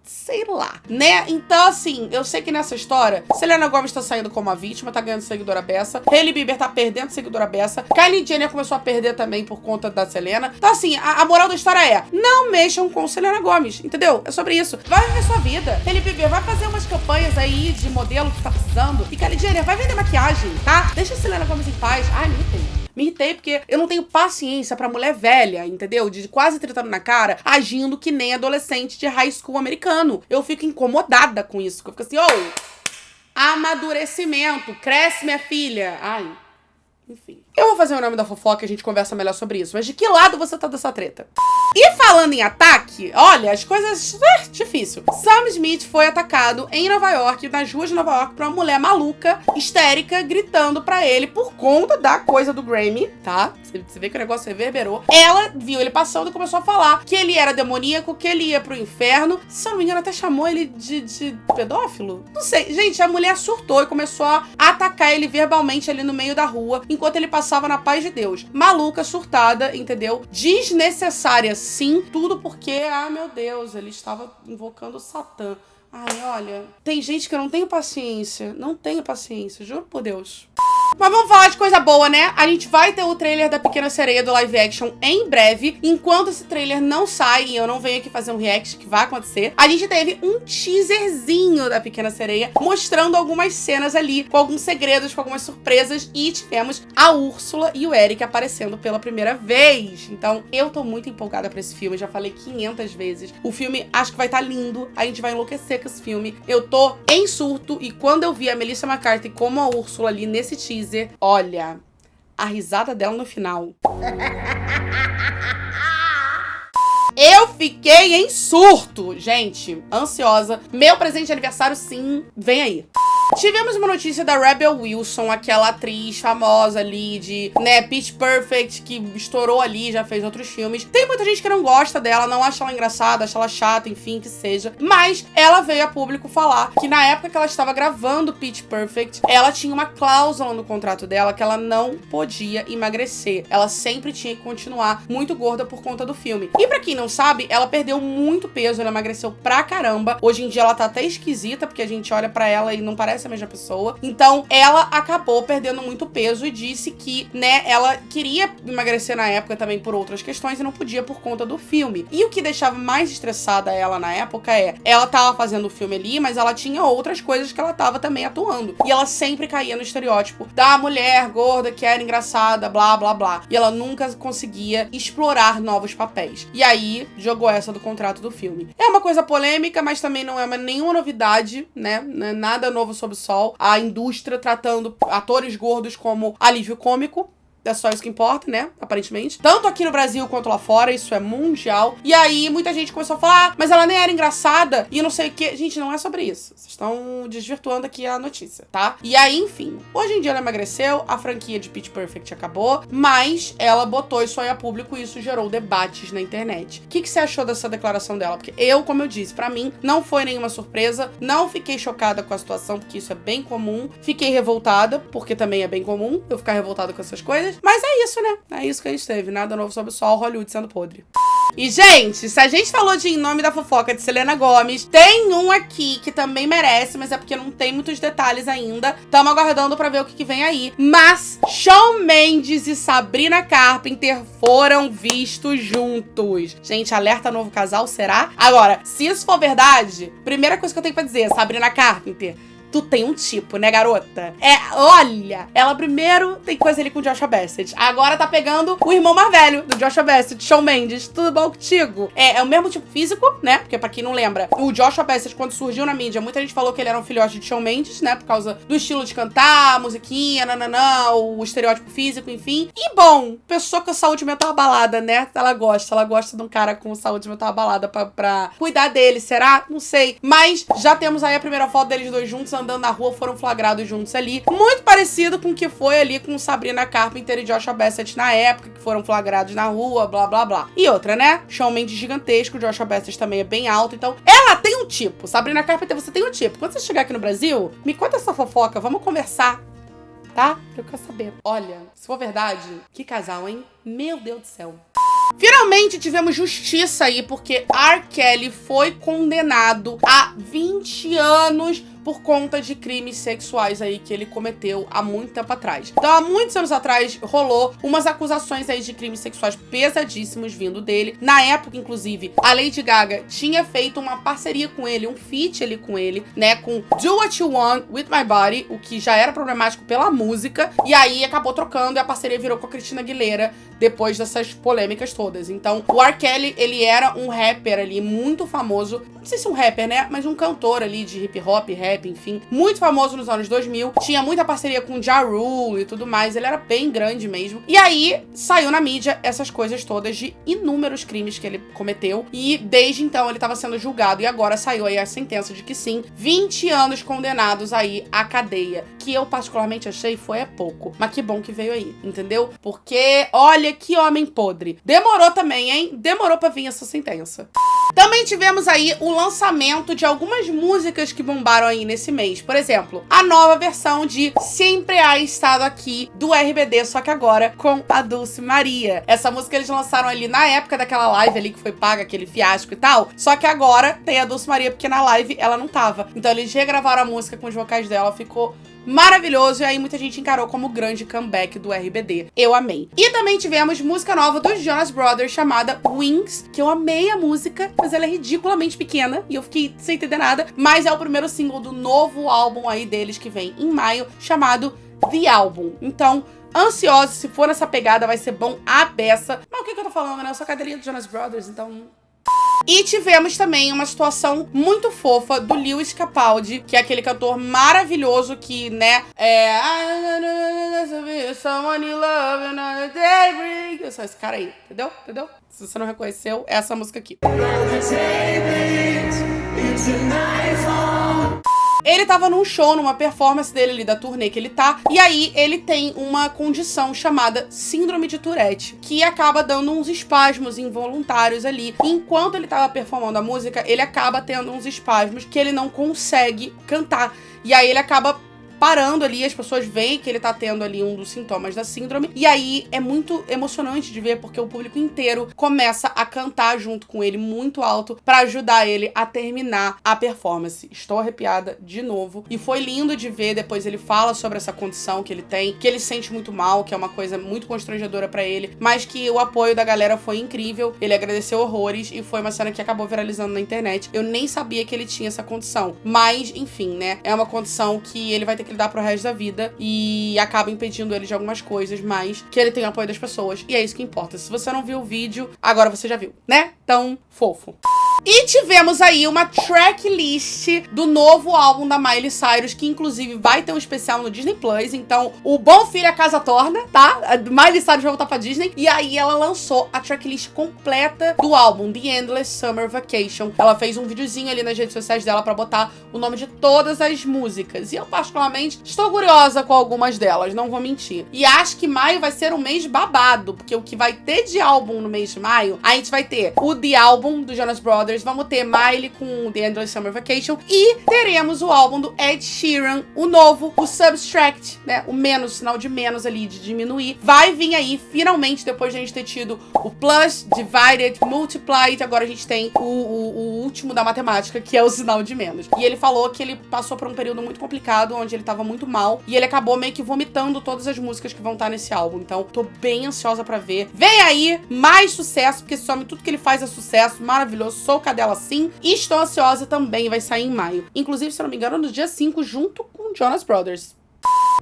Speaker 1: sei lá, né? Então, assim, eu sei que nessa história, Selena Gomez tá saindo como a vítima, tá ganhando seguidora beça. Hailey Bieber tá perdendo seguidora beça. Kylie Jenner começou a perder também por conta da Selena. Então, assim, a moral da história é, não mexam com Selena Gomez, entendeu? É sobre isso. Vai viver sua vida. Hailey Bieber vai fazer umas campanhas aí de modelo que tá precisando. E Kylie Jenner vai vender maquiagem, tá? Deixa a Selena Gomez em paz. Ai, me irritei. Me irritei porque eu não tenho paciência pra mulher velha, entendeu? De quase 30 anos na cara, agindo que nem adolescente de high school americano. Eu fico incomodada com isso. Eu fico assim, amadurecimento. Cresce, minha filha. Ai, enfim. Eu vou fazer o nome da fofoca e a gente conversa melhor sobre isso. Mas de que lado você tá dessa treta? E falando em ataque, olha, as coisas... difícil. Sam Smith foi atacado em Nova York, nas ruas de Nova York, por uma mulher maluca, histérica, gritando pra ele por conta da coisa do Grammy, tá? Você vê que o negócio reverberou. Ela viu ele passando e começou a falar que ele era demoníaco, que ele ia pro inferno. Se eu não me engano, até chamou ele de pedófilo? Não sei. Gente, a mulher surtou e começou a atacar ele verbalmente ali no meio da rua, enquanto ele passava na paz de Deus. Maluca, surtada, entendeu? Desnecessária, sim. Tudo porque, meu Deus, ele estava invocando o Satã. Ai, olha, tem gente que eu não tenho paciência. Não tenho paciência, juro por Deus. Mas vamos falar de coisa boa, né? A gente vai ter o trailer da Pequena Sereia do live action em breve. Enquanto esse trailer não sai e eu não venho aqui fazer um react que vai acontecer, a gente teve um teaserzinho da Pequena Sereia mostrando algumas cenas ali, com alguns segredos, com algumas surpresas, e tivemos a Úrsula e o Eric aparecendo pela primeira vez. Então, eu tô muito empolgada pra esse filme, já falei 500 vezes. O filme acho que vai estar lindo, a gente vai enlouquecer com esse filme. Eu tô em surto, e quando eu vi a Melissa McCarthy como a Úrsula ali nesse teaser, olha, a risada dela no final. Eu fiquei em surto, gente, ansiosa. Meu presente de aniversário, sim, vem aí. Tivemos uma notícia da Rebel Wilson, aquela atriz famosa ali de, né, Pitch Perfect, que estourou ali, já fez outros filmes. Tem muita gente que não gosta dela, não acha ela engraçada, acha ela chata, enfim, que seja. Mas ela veio a público falar que na época que ela estava gravando Pitch Perfect, ela tinha uma cláusula no contrato dela que ela não podia emagrecer. Ela sempre tinha que continuar muito gorda por conta do filme. E pra quem não sabe, ela perdeu muito peso, ela emagreceu pra caramba. Hoje em dia ela tá até esquisita, porque a gente olha pra ela e não parece a mesma pessoa. Então, ela acabou perdendo muito peso e disse que, né, ela queria emagrecer na época também por outras questões e não podia por conta do filme. E o que deixava mais estressada ela na época ela tava fazendo o filme ali, mas ela tinha outras coisas que ela tava também atuando. E ela sempre caía no estereótipo da mulher gorda que era engraçada, blá, blá, blá. E ela nunca conseguia explorar novos papéis. E aí, jogou essa do contrato do filme. É uma coisa polêmica, mas também não é nenhuma novidade, né? Não é nada novo sob o sol. A indústria tratando atores gordos como alívio cômico. É só isso que importa, né? Aparentemente. Tanto aqui no Brasil quanto lá fora, isso é mundial. E aí, muita gente começou a falar, mas ela nem era engraçada e não sei o quê. Gente, não é sobre isso. Vocês estão desvirtuando aqui a notícia, tá? E aí, enfim. Hoje em dia ela emagreceu, a franquia de Pitch Perfect acabou, mas ela botou isso aí a público e isso gerou debates na internet. O que você achou dessa declaração dela? Porque eu, como eu disse, pra mim, não foi nenhuma surpresa. Não fiquei chocada com a situação, porque isso é bem comum. Fiquei revoltada, porque também é bem comum eu ficar revoltada com essas coisas. Mas é isso, né? É isso que a gente teve. Nada novo sob o sol, Hollywood sendo podre. E, gente, se a gente falou de Em Nome da Fofoca de Selena Gomez, tem um aqui que também merece, mas é porque não tem muitos detalhes ainda. Tamo aguardando pra ver o que vem aí. Mas Shawn Mendes e Sabrina Carpenter foram vistos juntos. Gente, alerta novo casal, será? Agora, se isso for verdade, primeira coisa que eu tenho pra dizer, Sabrina Carpenter, Tu tem um tipo, né, garota? Olha, ela primeiro tem coisa ali com o Joshua Bassett. Agora tá pegando o irmão mais velho do Joshua Bassett, Shawn Mendes. Tudo bom contigo? É o mesmo tipo físico, né? Porque pra quem não lembra, o Joshua Bassett, quando surgiu na mídia, muita gente falou que ele era um filhote de Shawn Mendes, né? Por causa do estilo de cantar, musiquinha, nananã, o estereótipo físico, enfim. E bom, pessoa com saúde mental abalada, né? Ela gosta de um cara com saúde mental abalada pra cuidar dele, será? Não sei. Mas já temos aí a primeira foto deles dois juntos andando na rua, foram flagrados juntos ali. Muito parecido com o que foi ali com Sabrina Carpenter e Joshua Bassett na época, que foram flagrados na rua, blá, blá, blá. E outra, né? Shawn Mendes gigantesco, Joshua Bassett também é bem alto, então ela tem um tipo. Sabrina Carpenter, você tem um tipo. Quando você chegar aqui no Brasil, me conta essa fofoca, vamos conversar, tá? Eu quero saber. Olha, se for verdade, que casal, hein? Meu Deus do céu. Finalmente tivemos justiça aí, porque R. Kelly foi condenado a 20 anos por conta de crimes sexuais aí que ele cometeu há muito tempo atrás. Então, há muitos anos atrás, rolou umas acusações aí de crimes sexuais pesadíssimos vindo dele. Na época, inclusive, a Lady Gaga tinha feito uma parceria com ele, um feat ali com ele, né, com Do What You Want With My Body, o que já era problemático pela música, e aí acabou trocando e a parceria virou com a Christina Aguilera depois dessas polêmicas todas. Então, o R. Kelly, ele era um rapper ali muito famoso, não sei se um rapper, né, mas um cantor ali de hip hop, rap, enfim, muito famoso nos anos 2000, tinha muita parceria com Ja Rule e tudo mais, ele era bem grande mesmo. E aí, saiu na mídia essas coisas todas de inúmeros crimes que ele cometeu, e desde então ele estava sendo julgado, e agora saiu aí a sentença de que sim, 20 anos condenados aí à cadeia, que eu particularmente achei foi pouco, mas que bom que veio aí, entendeu? Porque, olha que homem podre. Demorou também, hein? Demorou pra vir essa sentença. Também tivemos aí o lançamento de algumas músicas que bombaram aí nesse mês. Por exemplo, a nova versão de Sempre Há Estado Aqui, do RBD, só que agora com a Dulce Maria. Essa música eles lançaram ali na época daquela live ali que foi paga, aquele fiasco e tal, só que agora tem a Dulce Maria, porque na live ela não tava. Então eles regravaram a música com os vocais dela, ficou maravilhoso, e aí muita gente encarou como o grande comeback do RBD. Eu amei. E também tivemos música nova dos Jonas Brothers, chamada Wings, que eu amei a música, mas ela é ridiculamente pequena, e eu fiquei sem entender nada, mas é o primeiro single do novo álbum aí deles, que vem em maio, chamado The Album. Então, ansiosa, se for nessa pegada, vai ser bom a beça. Mas o que eu tô falando, né? Eu sou cadeirinha dos Jonas Brothers, então... E tivemos também uma situação muito fofa do Lewis Capaldi, que é aquele cantor maravilhoso que, né, eu sou esse cara aí, entendeu? Entendeu? Se você não reconheceu, é essa música aqui. Ele tava num show, numa performance dele ali da turnê que ele tá, e aí ele tem uma condição chamada síndrome de Tourette, que acaba dando uns espasmos involuntários ali. E enquanto ele tava performando a música, ele acaba tendo uns espasmos que ele não consegue cantar. E aí ele acaba parando ali, as pessoas veem que ele tá tendo ali um dos sintomas da síndrome, e aí é muito emocionante de ver, porque o público inteiro começa a cantar junto com ele muito alto pra ajudar ele a terminar a performance. Estou arrepiada de novo, e foi lindo de ver. Depois ele fala sobre essa condição que ele tem, que ele sente muito mal, que é uma coisa muito constrangedora pra ele, mas que o apoio da galera foi incrível, ele agradeceu horrores, e foi uma cena que acabou viralizando na internet. Eu nem sabia que ele tinha essa condição, mas enfim, né, é uma condição que ele vai ter que lidar pro resto da vida e acaba impedindo ele de algumas coisas, mas que ele tem o apoio das pessoas, e é isso que importa. Se você não viu o vídeo, agora você já viu, né? Então, fofo. E tivemos aí uma tracklist do novo álbum da Miley Cyrus, que inclusive vai ter um especial no Disney Plus. Então, o bom filho a casa torna, tá? A Miley Cyrus vai voltar pra Disney. E aí ela lançou a tracklist completa do álbum, The Endless Summer Vacation. Ela fez um videozinho ali nas redes sociais dela pra botar o nome de todas as músicas. E eu, particularmente, estou curiosa com algumas delas, não vou mentir. E acho que maio vai ser um mês babado, porque o que vai ter de álbum no mês de maio, a gente vai ter o The Album do Jonas Brothers, vamos ter Miley com The Endless Summer Vacation, e teremos o álbum do Ed Sheeran, o novo, o Subtract, né, o menos, sinal de menos ali, de diminuir. Vai vir aí, finalmente, depois de a gente ter tido o Plus, Divided, Multiplied, agora a gente tem o último da matemática, que é o sinal de menos. E ele falou que ele passou por um período muito complicado, onde ele tava muito mal, e ele acabou meio que vomitando todas as músicas que vão estar nesse álbum. Então, tô bem ansiosa pra ver. Vem aí mais sucesso, porque esse homem, tudo que ele faz é sucesso, maravilhoso, sou Loucadela sim. E Estou Ansiosa também vai sair em maio. Inclusive, se eu não me engano, no dia 5, junto com Jonas Brothers.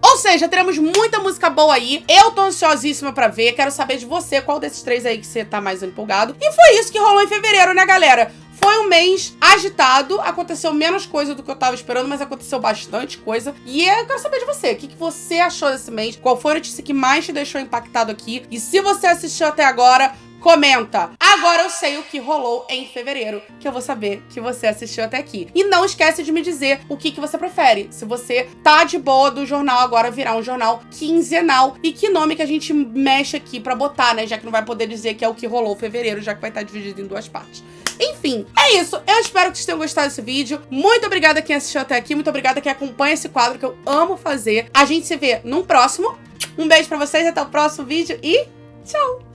Speaker 1: Ou seja, teremos muita música boa aí. Eu tô ansiosíssima pra ver. Quero saber de você, qual desses três aí que você tá mais empolgado. E foi isso que rolou em fevereiro, né, galera? Foi um mês agitado, aconteceu menos coisa do que eu tava esperando, mas aconteceu bastante coisa. E eu quero saber de você, o que você achou desse mês? Qual foi a notícia que mais te deixou impactado aqui? E se você assistiu até agora, comenta. Agora eu sei o que rolou em fevereiro, que eu vou saber que você assistiu até aqui. E não esquece de me dizer o que você prefere. Se você tá de boa do jornal agora virar um jornal quinzenal. E que nome que a gente mexe aqui pra botar, né? Já que não vai poder dizer que é o que rolou em fevereiro, já que vai estar dividido em duas partes. Enfim, é isso. Eu espero que vocês tenham gostado desse vídeo. Muito obrigada a quem assistiu até aqui. Muito obrigada a quem acompanha esse quadro que eu amo fazer. A gente se vê num próximo. Um beijo pra vocês, até o próximo vídeo e tchau!